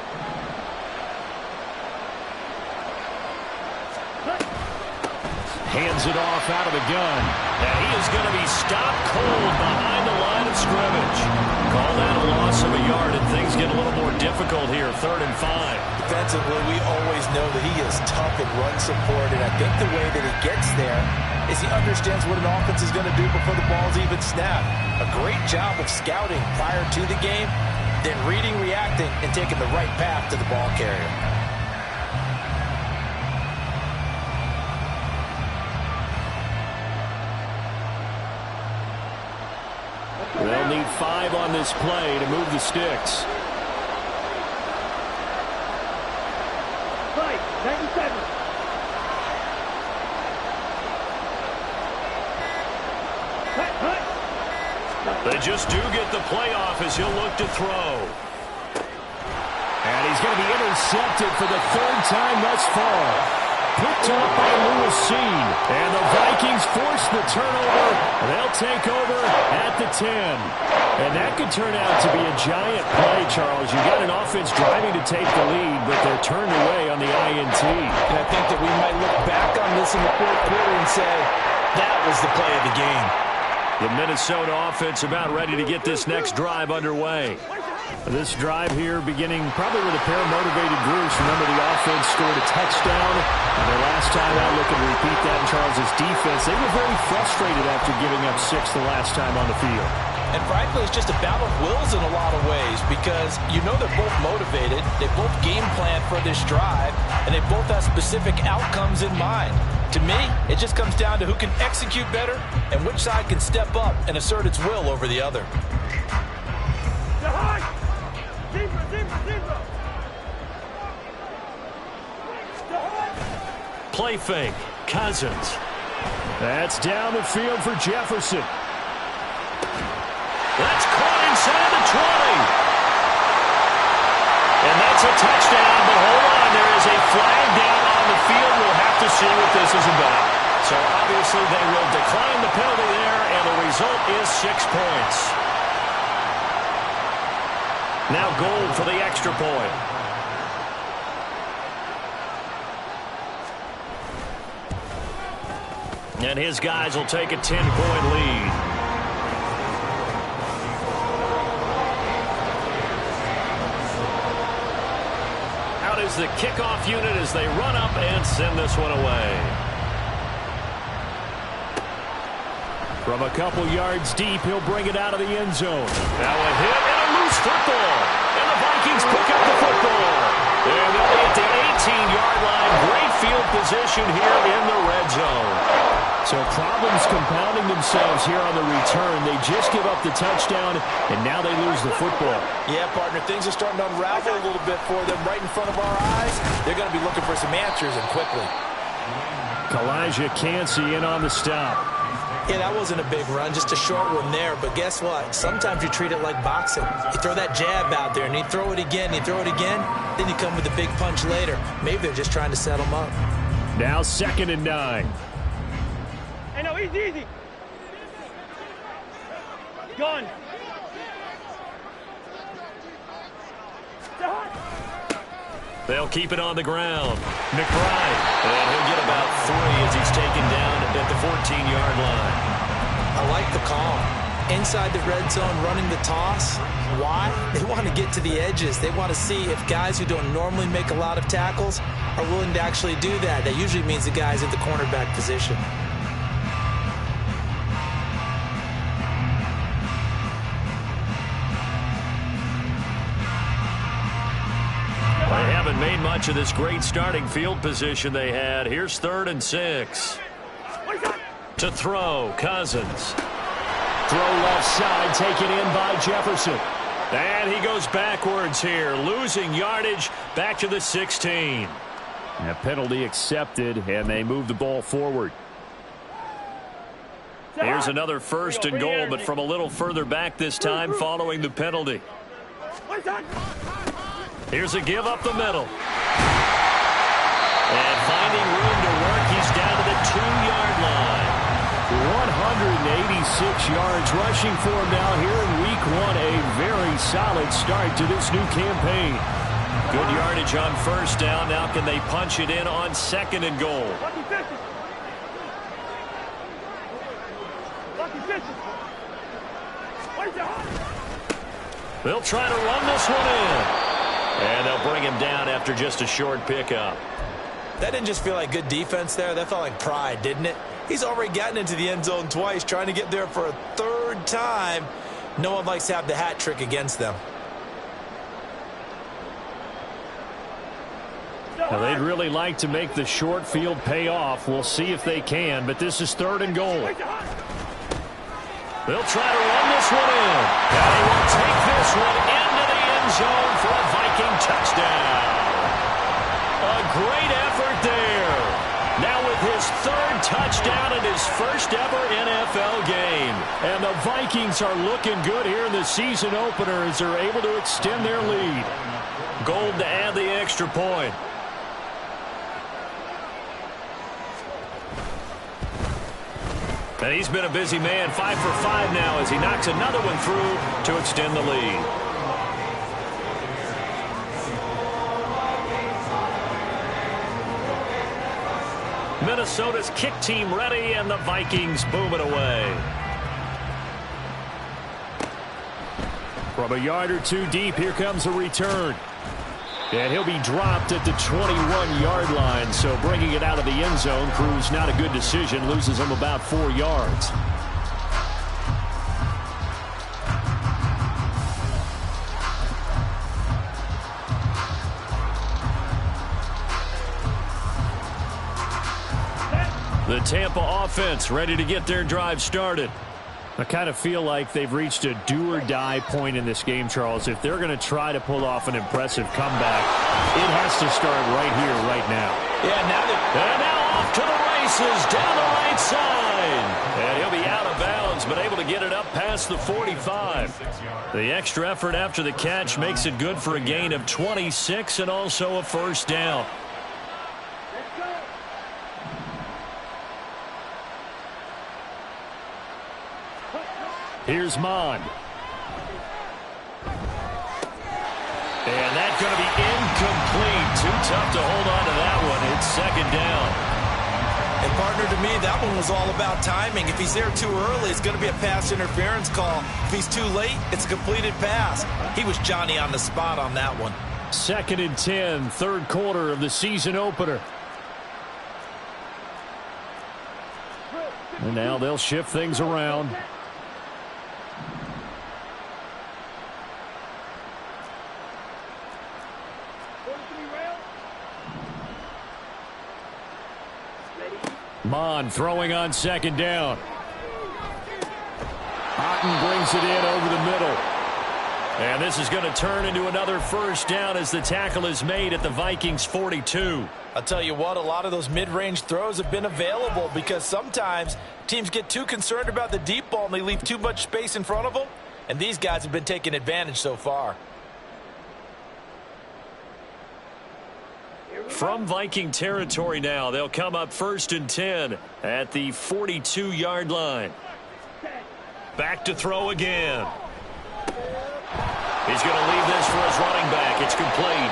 Hands it off out of the gun. And he is going to be stopped cold behind the line of scrimmage. Call that a loss of a yard, and things get a little more difficult here. 3rd and 5. Defensively, we always know that he is tough in run support, and I think the way that he gets there is he understands what an offense is going to do before the ball's even snapped. A great job of scouting prior to the game, then reading, reacting, and taking the right path to the ball carrier. They'll need 5 on this play to move the sticks. 97. They just do get the playoff as he'll look to throw. And he's going to be intercepted for the 3rd time thus far. Picked up by Lewis. And the Vikings force the turnover. They'll take over at the 10. And that could turn out to be a giant play, Charles. You got an offense driving to take the lead, but they're turned away on the INT. And I think that we might look back on this in the 4th quarter and say, that was the play of the game. The Minnesota offense about ready to get this next drive underway. This drive here beginning probably with a pair of motivated groups. Remember, the offense scored a touchdown. And their last time out, looking to repeat that in Charles' defense. They were very frustrated after giving up 6 the last time on the field. And frankly, it's just a battle of wills in a lot of ways because you know they're both motivated. They both game plan for this drive, and they both have specific outcomes in mind. To me, it just comes down to who can execute better and which side can step up and assert its will over the other. Play fake. Cousins. That's down the field for Jefferson. That's caught inside the 20. And that's a touchdown, but hold on. There is a flag down on the field. We'll have to see what this is about. So obviously they will decline the penalty there, and the result is 6 points. Now goal for the extra point. And his guys will take a 10-point lead. Out is the kickoff unit as they run up and send this one away. From a couple yards deep, he'll bring it out of the end zone. Now a hit and a loose football. And the Vikings pick up the football. And they'll be at the 18-yard line. Great field position here in the red zone. So problems compounding themselves here on the return. They just give up the touchdown, and now they lose the football. Yeah, partner, things are starting to unravel a little bit for them right in front of our eyes. They're going to be looking for some answers, and quickly. Kalijah Kancey in on the stop. Yeah, that wasn't a big run, just a short one there. But guess what? Sometimes you treat it like boxing. You throw that jab out there, and you throw it again, you throw it again, then you come with a big punch later. Maybe they're just trying to set them up. Now 2nd and 9. Hey, no, easy. Gun. They'll keep it on the ground. McBride. And he'll get about 3 as he's taken down at the 14-yard line. I like the call. Inside the red zone, running the toss. Why? They want to get to the edges. They want to see if guys who don't normally make a lot of tackles are willing to actually do that. That usually means the guys at the cornerback position. They haven't made much of this great starting field position they had. Here's 3rd and 6. To throw, Cousins. Throw left side, taken in by Jefferson. And he goes backwards here, losing yardage back to the 16. A penalty accepted, and they move the ball forward. Here's another 1st and goal, but from a little further back this time following the penalty. Here's a give up the middle. And finding room to work, he's down to the 2-yard line. 186 yards rushing for him now here in week 1. A very solid start to this new campaign. Good yardage on first down. Now can they punch it in on 2nd and goal? They'll try to run this one in. And they'll bring him down after just a short pickup. That didn't just feel like good defense there. That felt like pride, didn't it? He's already gotten into the end zone twice, trying to get there for a 3rd time. No one likes to have the hat trick against them. Now, they'd really like to make the short field pay off. We'll see if they can, but this is 3rd and goal. They'll try to run this one in. And they will take this one into the end zone for a Viking touchdown. A great effort there. Now with his 3rd touchdown and his 1st ever NFL game. And the Vikings are looking good here in the season opener as they're able to extend their lead. Gold to add the extra point. And he's been a busy man, 5 for 5 now as he knocks another one through to extend the lead. Minnesota's kick team ready, and the Vikings boom it away. From a yard or 2 deep, here comes a return. And he'll be dropped at the 21-yard line, so bringing it out of the end zone proves not a good decision, loses him about 4 yards. The Tampa offense ready to get their drive started. I kind of feel like they've reached a do-or-die point in this game, Charles. If they're going to try to pull off an impressive comeback, it has to start right here, right now. Yeah, now off to the races down the right side. And he'll be out of bounds, but able to get it up past the 45. The extra effort after the catch makes it good for a gain of 26 and also a 1st down. Here's Mond. And that's going to be incomplete. Too tough to hold on to that one. It's 2nd down. And, partner, to me, that one was all about timing. If he's there too early, it's going to be a pass interference call. If he's too late, it's a completed pass. He was Johnny on the spot on that one. 2nd and 10, 3rd quarter of the season opener. And now they'll shift things around. Mond throwing on 2nd down. Otten brings it in over the middle. And this is going to turn into another 1st down as the tackle is made at the Vikings 42. I'll tell you what, a lot of those mid-range throws have been available because sometimes teams get too concerned about the deep ball and they leave too much space in front of them. And these guys have been taking advantage so far. From Viking territory now, they'll come up 1st and 10 at the 42-yard line. Back to throw again. He's going to leave this for his running back. It's complete.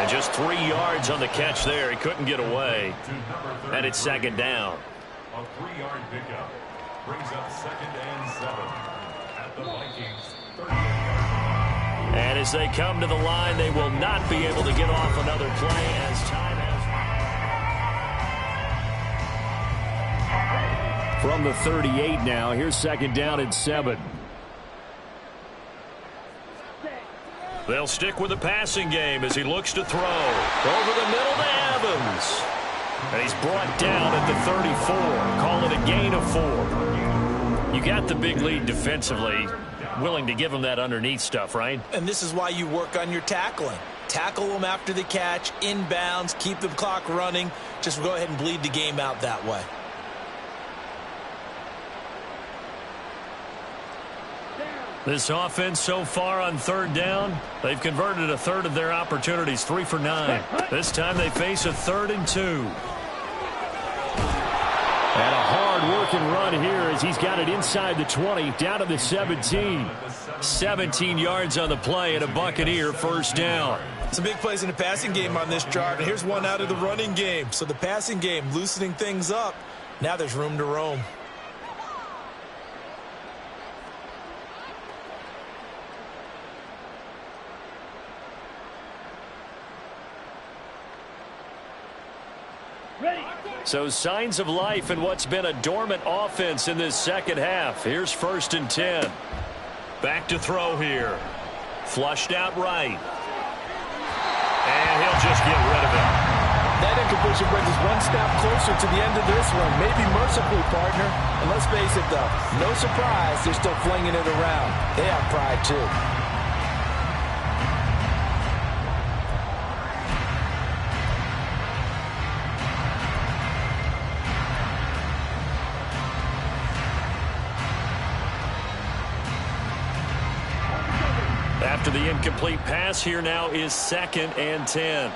And just 3 yards on the catch there. He couldn't get away. And it's 2nd down. A 3-yard pickup brings up 2nd and 7 at the Vikings 38-yard line. And as they come to the line, they will not be able to get off another play as time has... From the 38 now, here's 2nd down and 7. They'll stick with the passing game as he looks to throw. Over the middle to Evans. And he's brought down at the 34. Call it a gain of 4. You got the big lead defensively. Willing to give him that underneath stuff, right? And this is why you work on your tackling. Tackle them after the catch, inbounds, keep the clock running. Just go ahead and bleed the game out that way. This offense so far on 3rd down, they've converted a 1/3 of their opportunities, 3 for 9. This time they face a 3rd and 2. And a hard work second run here as he's got it inside the 20, down to the 17. 17 yards on the play and a Buccaneer first down. Some big plays in the passing game on this drive, and here's one out of the running game. So the passing game loosening things up. Now there's room to roam. Ready. So signs of life in what's been a dormant offense in this second half. Here's 1st and 10. Back to throw here. Flushed out right. And he'll just get rid of it. That incompletion brings us one step closer to the end of this one. Maybe mercifully, partner. And let's face it, though, no surprise they're still flinging it around. They have pride, too. After the incomplete pass, here now is 2nd and 10.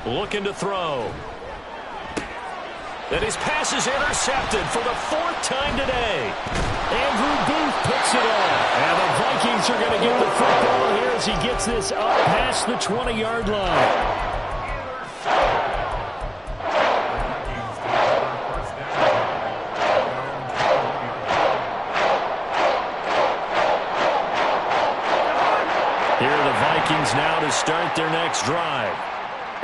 Looking to throw. And his pass is intercepted for the 4th time today. Andrew Booth picks it off. And the Vikings are going to get the football here as he gets this up past the 20-yard line. Now to start their next drive.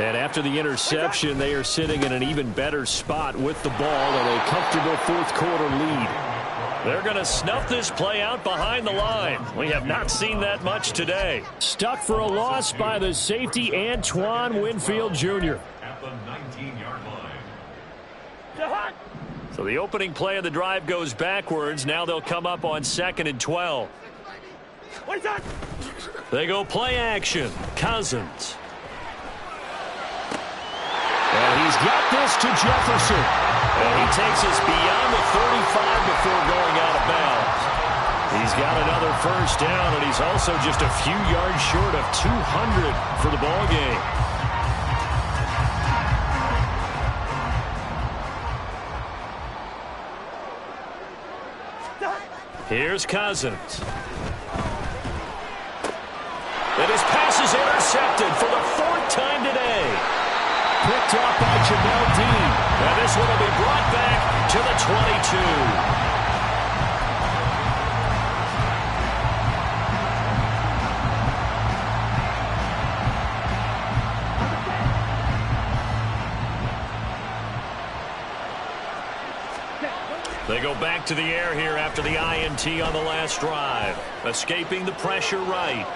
And after the interception, they are sitting in an even better spot with the ball and a comfortable 4th quarter lead. They're going to snuff this play out behind the line. We have not seen that much today. Stuck for a loss by the safety, Antoine Winfield Jr. At the 19-yard line. So the opening play of the drive goes backwards. Now they'll come up on 2nd and 12. What's that? They go play action. Cousins. And he's got this to Jefferson. And he takes us beyond the 35 before going out of bounds. He's got another first down, and he's also just a few yards short of 200 for the ball game. Here's Cousins. And his pass is intercepted for the 4th time today. Picked up by Jamel Dean. And this one will be brought back to the 22. They go back to the air here after the INT on the last drive. Escaping the pressure right.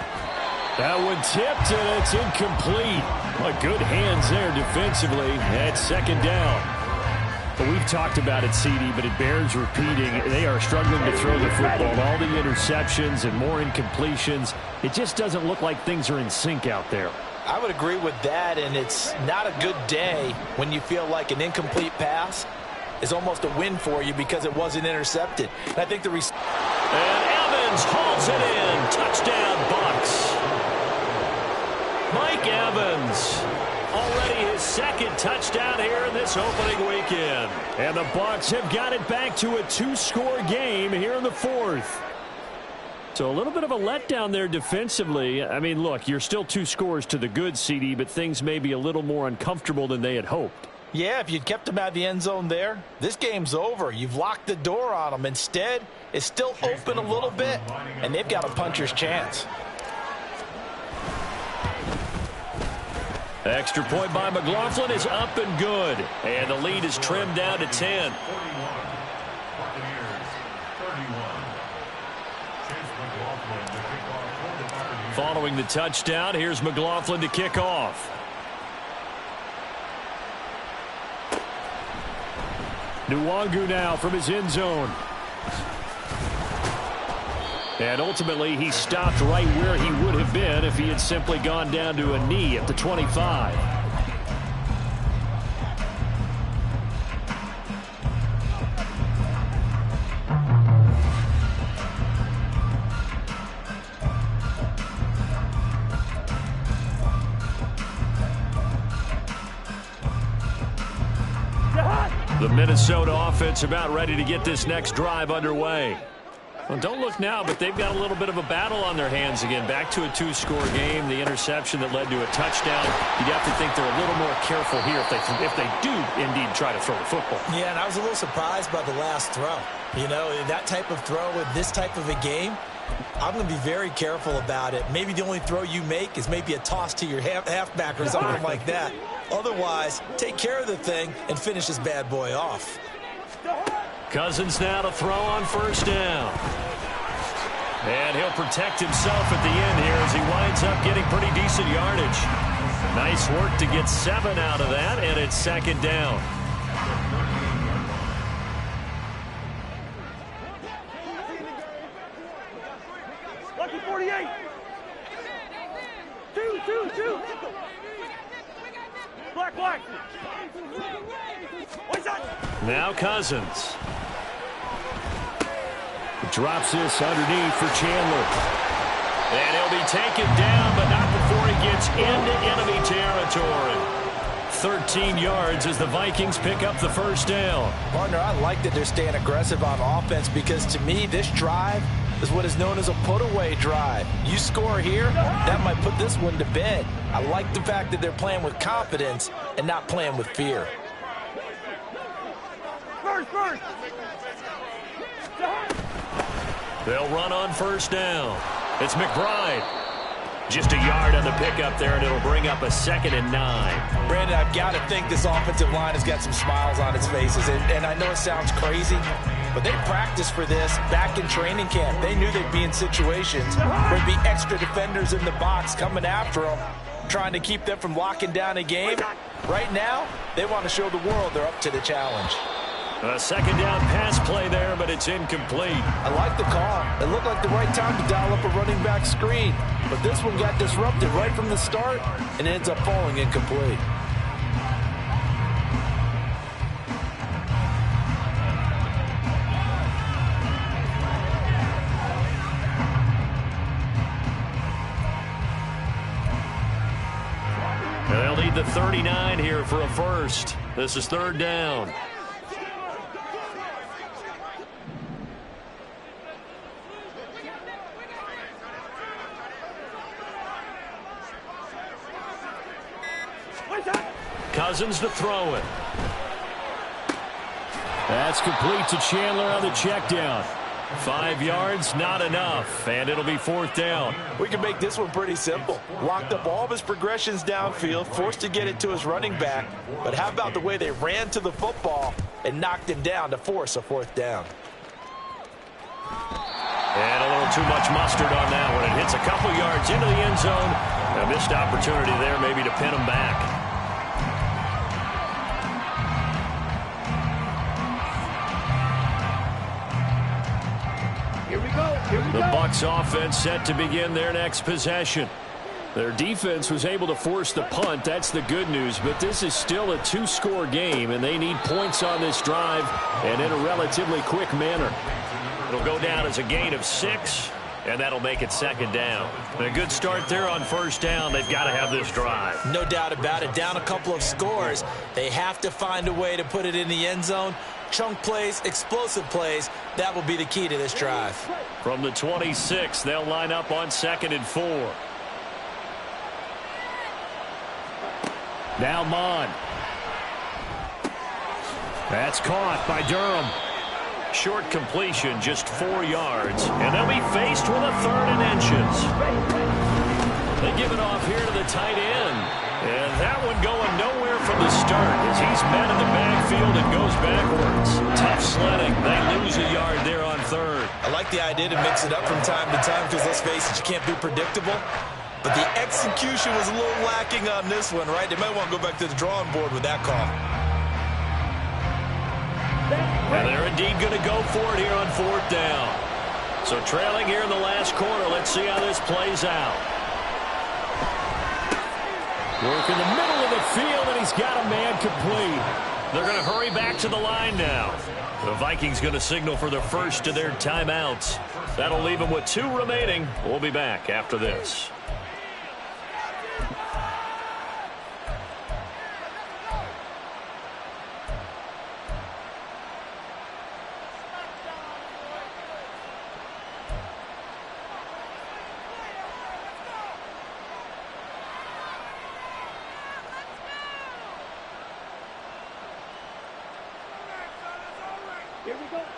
That one tipped, and it's incomplete. Good hands there defensively at 2nd down. But we've talked about it, CD, but it bears repeating. They are struggling to throw the football. All the interceptions and more incompletions. It just doesn't look like things are in sync out there. I would agree with that, and it's not a good day when you feel like an incomplete pass is almost a win for you because it wasn't intercepted. And I think and Evans hauls it in. Touchdown, Bucks. Mike Evans, already his 2nd touchdown here in this opening weekend. And the Bucs have got it back to a 2-score game here in the 4th. So a little bit of a letdown there defensively. I mean, look, you're still 2 scores to the good, CD, but things may be a little more uncomfortable than they had hoped. Yeah, if you'd kept them out of the end zone there, this game's over. You've locked the door on them. Instead, it's still open a little bit, and they've got a puncher's chance. Extra point by McLaughlin is up and good. And the lead is trimmed down to 10. 41. Buccaneers, 31. Chase McLaughlin to kick off for the Buccaneers. Following the touchdown, here's McLaughlin to kick off. Nwangu now from his end zone. And ultimately, he stopped right where he would have been if he had simply gone down to a knee at the 25. Minnesota offense about ready to get this next drive underway. Well, don't look now, but they've got a little bit of a battle on their hands again. Back to a two-score game. The interception that led to a touchdown. You'd have to think they're a little more careful here if they do indeed try to throw the football. Yeah, and I was a little surprised by the last throw. You know, that type of throw in this type of a game, I'm going to be very careful about it. Maybe the only throw you make is maybe a toss to your halfback or something like that. Otherwise, take care of the thing and finish this bad boy off. Cousins now to throw on first down. And he'll protect himself at the end here as he winds up getting pretty decent yardage. Nice work to get 7 out of that, and it's second down. Lucky 48. Two. Black. What's that? Now Cousins. Drops this underneath for Chandler. And he'll be taken down, but not before he gets into enemy territory. 13 yards as the Vikings pick up the first down. Partner, I like that they're staying aggressive on offense because to me, this drive is what is known as a put-away drive. You score here, that might put this one to bed. I like the fact that they're playing with confidence and not playing with fear. First. They'll run on first down. It's McBride. Just a yard on the pickup there, and it'll bring up a 2nd and 9. Brandon, I've got to think this offensive line has got some smiles on its faces. And I know it sounds crazy, but they practiced for this back in training camp. They knew they'd be in situations where there'd be extra defenders in the box coming after them, trying to keep them from locking down a game. Right now, they want to show the world they're up to the challenge. A second down pass play there, but it's incomplete. I like the call. It looked like the right time to dial up a running back screen. But this one got disrupted right from the start and ends up falling incomplete. They'll need the 39 here for a first. This is third down. Cousins to throw it. That's complete to Chandler on the check down. 5 yards, not enough, and it'll be fourth down. We can make this one pretty simple. Locked up all of his progressions downfield, forced to get it to his running back. But how about the way they ran to the football and knocked him down to force a fourth down? And a little too much mustard on that one. It hits a couple yards into the end zone. A missed opportunity there maybe to pin him back. The Bucs offense set to begin their next possession. Their defense was able to force the punt. That's the good news. But this is still a 2-score game, and they need points on this drive and in a relatively quick manner. It'll go down as a gain of 6, and that'll make it second down. And a good start there on first down. They've got to have this drive. No doubt about it. Down a couple of scores. They have to find a way to put it in the end zone. Chunk plays, explosive plays, that will be the key to this drive. From the 26, they'll line up on 2nd and 4. Now Mond. That's caught by Durham. Short completion, just 4 yards. And they'll be faced with a 3rd and inches. They give it off here to the tight end. And that one going nowhere from the start as he's met in the backfield and goes backwards. Tough sledding. They lose a yard there on 3rd. I like the idea to mix it up from time to time because, let's face it, you can't be predictable. But the execution was a little lacking on this one, right? They might want to go back to the drawing board with that call. And they're indeed going to go for it here on 4th down. So trailing here in the last quarter. Let's see how this plays out. Work in the middle of the field, and he's got a man complete. They're going to hurry back to the line now. The Vikings going to signal for the first of their timeouts. That'll leave them with 2 remaining. We'll be back after this.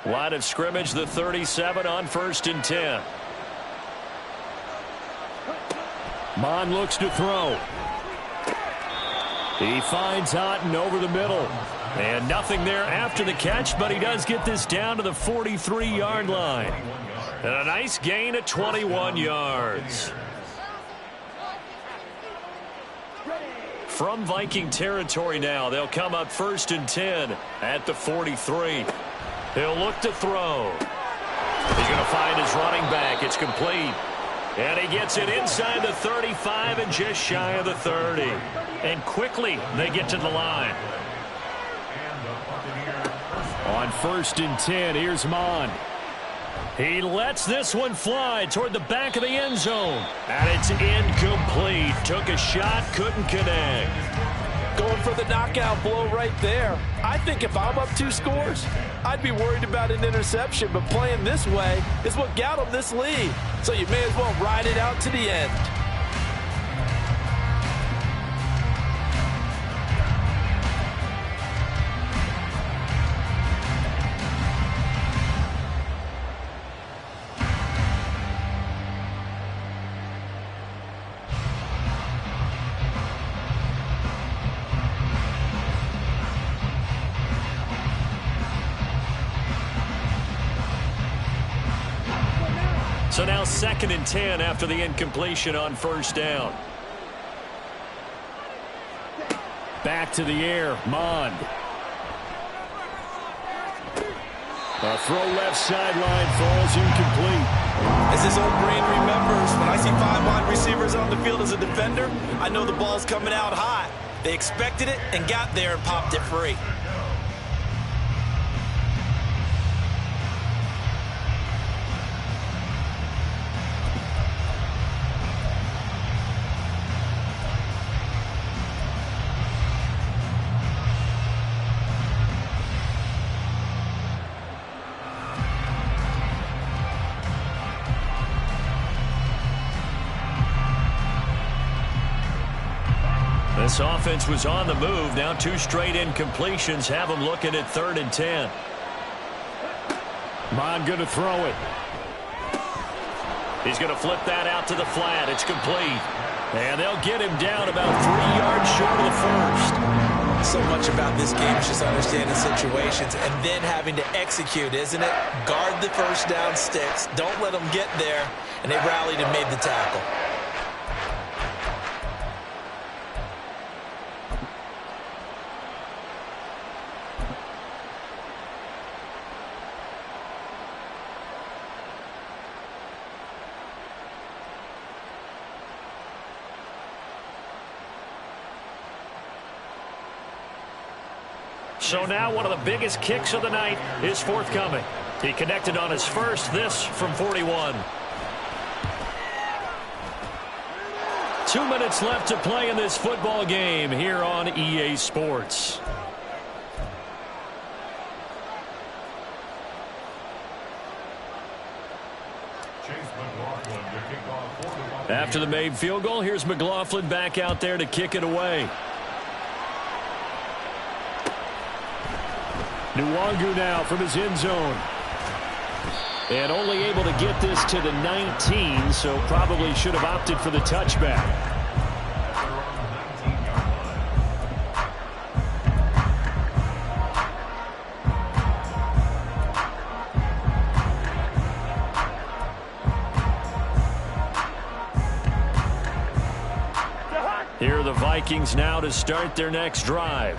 Line of scrimmage, the 37 on 1st and 10. Mon looks to throw. He finds Otten over the middle. And nothing there after the catch, but he does get this down to the 43-yard line. And a nice gain at 21 yards. From Viking territory now, they'll come up 1st and 10 at the 43. He'll look to throw. He's going to find his running back. It's complete. And he gets it inside the 35 and just shy of the 30. And quickly they get to the line. On 1st and 10, here's Mon. He lets this one fly toward the back of the end zone. And it's incomplete. Took a shot, couldn't connect. Going for the knockout blow right there. I think if I'm up 2 scores, I'd be worried about an interception, but playing this way is what got him this lead. So you may as well ride it out to the end. So now 2nd and 10 after the incompletion on 1st down. Back to the air, Mond. A throw left sideline falls incomplete. As his old brain remembers, when I see 5 wide receivers on the field as a defender, I know the ball's coming out high. They expected it and got there and popped it free. This offense was on the move. Now 2 straight incompletions have them looking at 3rd and 10. Mon going to throw it. He's going to flip that out to the flat. It's complete. And they'll get him down about 3 yards short of the 1st. So much about this game is just understanding situations and then having to execute, isn't it? Guard the 1st down sticks. Don't let them get there. And they rallied and made the tackle. So now one of the biggest kicks of the night is forthcoming. He connected on his first, this from 41. 2 minutes left to play in this football game here on EA Sports. After the made field goal, here's McLaughlin back out there to kick it away. Nwangu now from his end zone. And only able to get this to the 19, so probably should have opted for the touchback. Here are the Vikings now to start their next drive.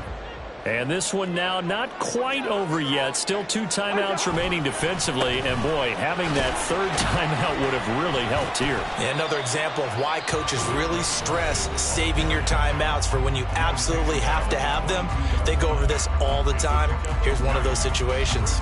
And this one now not quite over yet. Still 2 timeouts remaining defensively. And, boy, having that 3rd timeout would have really helped here. Yeah, another example of why coaches really stress saving your timeouts for when you absolutely have to have them. They go over this all the time. Here's one of those situations.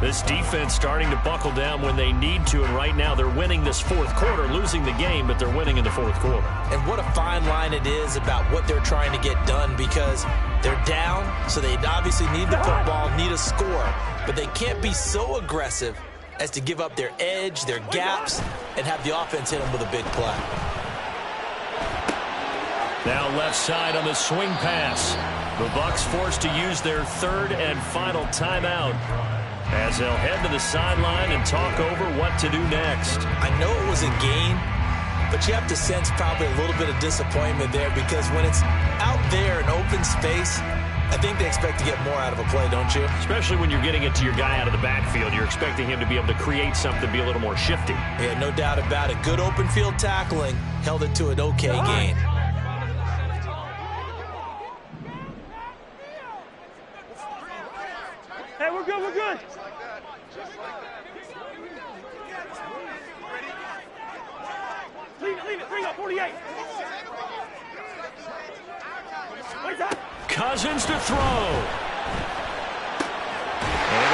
This defense starting to buckle down when they need to, and right now they're winning this 4th quarter, losing the game, but they're winning in the 4th quarter. And what a fine line it is about what they're trying to get done, because they're down, so they obviously need the football, need a score, but they can't be so aggressive as to give up their edge, their gaps, and have the offense hit them with a big play. Now left side on the swing pass. The Bucs forced to use their 3rd and final timeout. as they'll head to the sideline and talk over what to do next. I know it was a gain, but you have to sense probably a little bit of disappointment there because when it's out there in open space, I think they expect to get more out of a play, don't you? Especially when you're getting it to your guy out of the backfield. You're expecting him to be able to create something, be a little more shifty. Yeah, no doubt about it. Good open field tackling held it to an okay gain. Hey, we're good, we're good. Leave it, bring up 48. Wait up. Cousins to throw. Able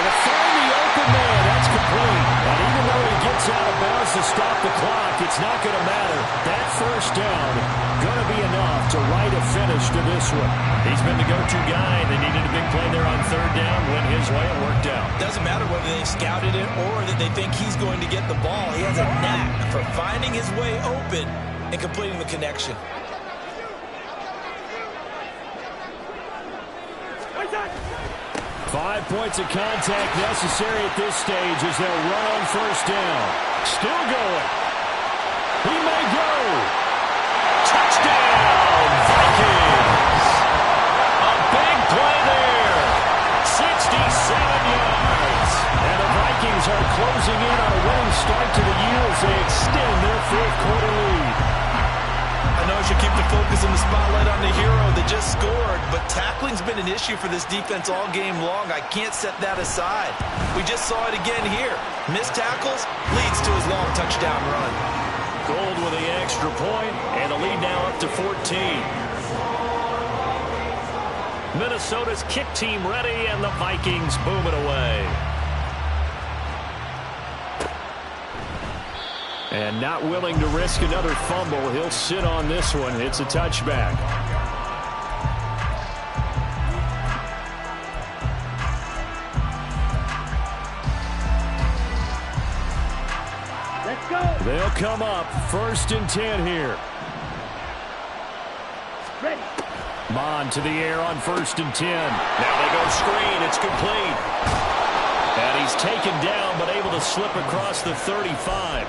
to find the open man. That's complete. And even though he gets out of bounds to stop the clock, it's not going to matter. That first down going to be enough to write a finish to this one. He's been the go-to guy. They needed a big play there on third down. Went his way. It worked out. Doesn't matter whether they scouted it or that they think he's going to get the ball. He has a knack for finding his way open and completing the connection. 5 points of contact necessary at this stage as they'll run on first down. Still going. He may go. Touchdown, Vikings. A big play there. 67 yards. And the Vikings are closing in on a winning start to the year as they extend their fourth quarter lead. I know I should keep the focus and the spotlight on the hero that just scored, but tackling's been an issue for this defense all game long. I can't set that aside. We just saw it again here. Missed tackles leads to his long touchdown run. Gold with the extra point, and the lead now up to 14. Minnesota's kick team ready, and the Vikings boom it away. And not willing to risk another fumble. He'll sit on this one. It's a touchback. Let's go. They'll come up 1st and 10 here. Ready. Mond to the air on 1st and 10. Now they go screen. It's complete. And he's taken down but able to slip across the 35.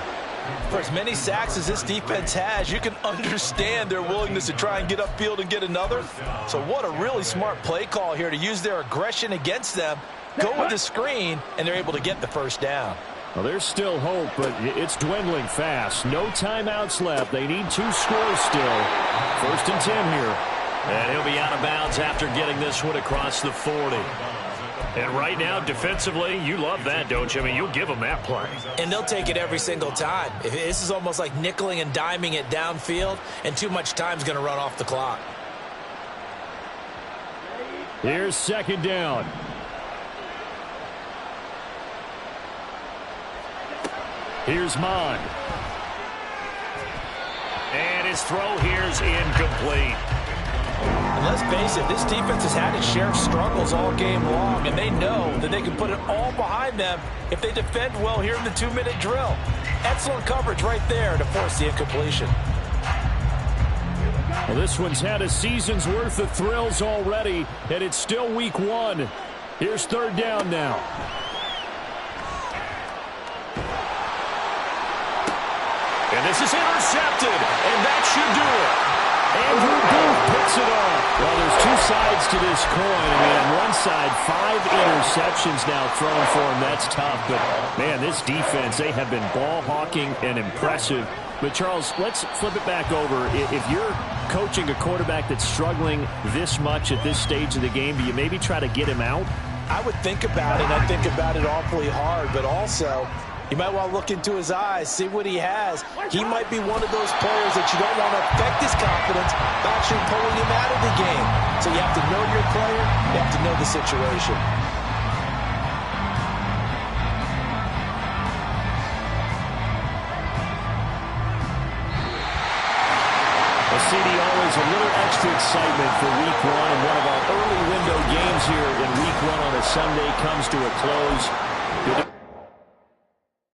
For as many sacks as this defense has, you can understand their willingness to try and get upfield and get another. So what a really smart play call here to use their aggression against them, go with the screen, and they're able to get the first down. Well, there's still hope, but it's dwindling fast. No timeouts left. They need 2 scores still. 1st and 10 here. And he'll be out of bounds after getting this one across the 40. And right now, defensively, you love that, don't you? I mean, you'll give them that play. And they'll take it every single time. This is almost like nickeling and diming it downfield, and too much time's going to run off the clock. Here's 2nd down. Here's Mond. And his throw here's incomplete. And let's face it, this defense has had its share of struggles all game long, and they know that they can put it all behind them if they defend well here in the 2-minute drill. Excellent coverage right there to force the incompletion. Well, this one's had a season's worth of thrills already, and it's still week 1. Here's 3rd down now. And this is intercepted, and that should do it. Andrew Booth picks it off. Well, there's 2 sides to this coin. I mean, on one side, 5 interceptions now thrown for him. That's tough. But, man, this defense, they have been ball hawking and impressive. But, Charles, let's flip it back over. If you're coaching a quarterback that's struggling this much at this stage of the game, do you maybe try to get him out? I would think about it. I think about it awfully hard, but also you might want to look into his eyes, see what he has. He might be one of those players that you don't want to affect his confidence by actually pulling him out of the game. So you have to know your player. You have to know the situation. Well, CD, always a little extra excitement for week 1. And one of our early window games here in week 1 on a Sunday comes to a close. Good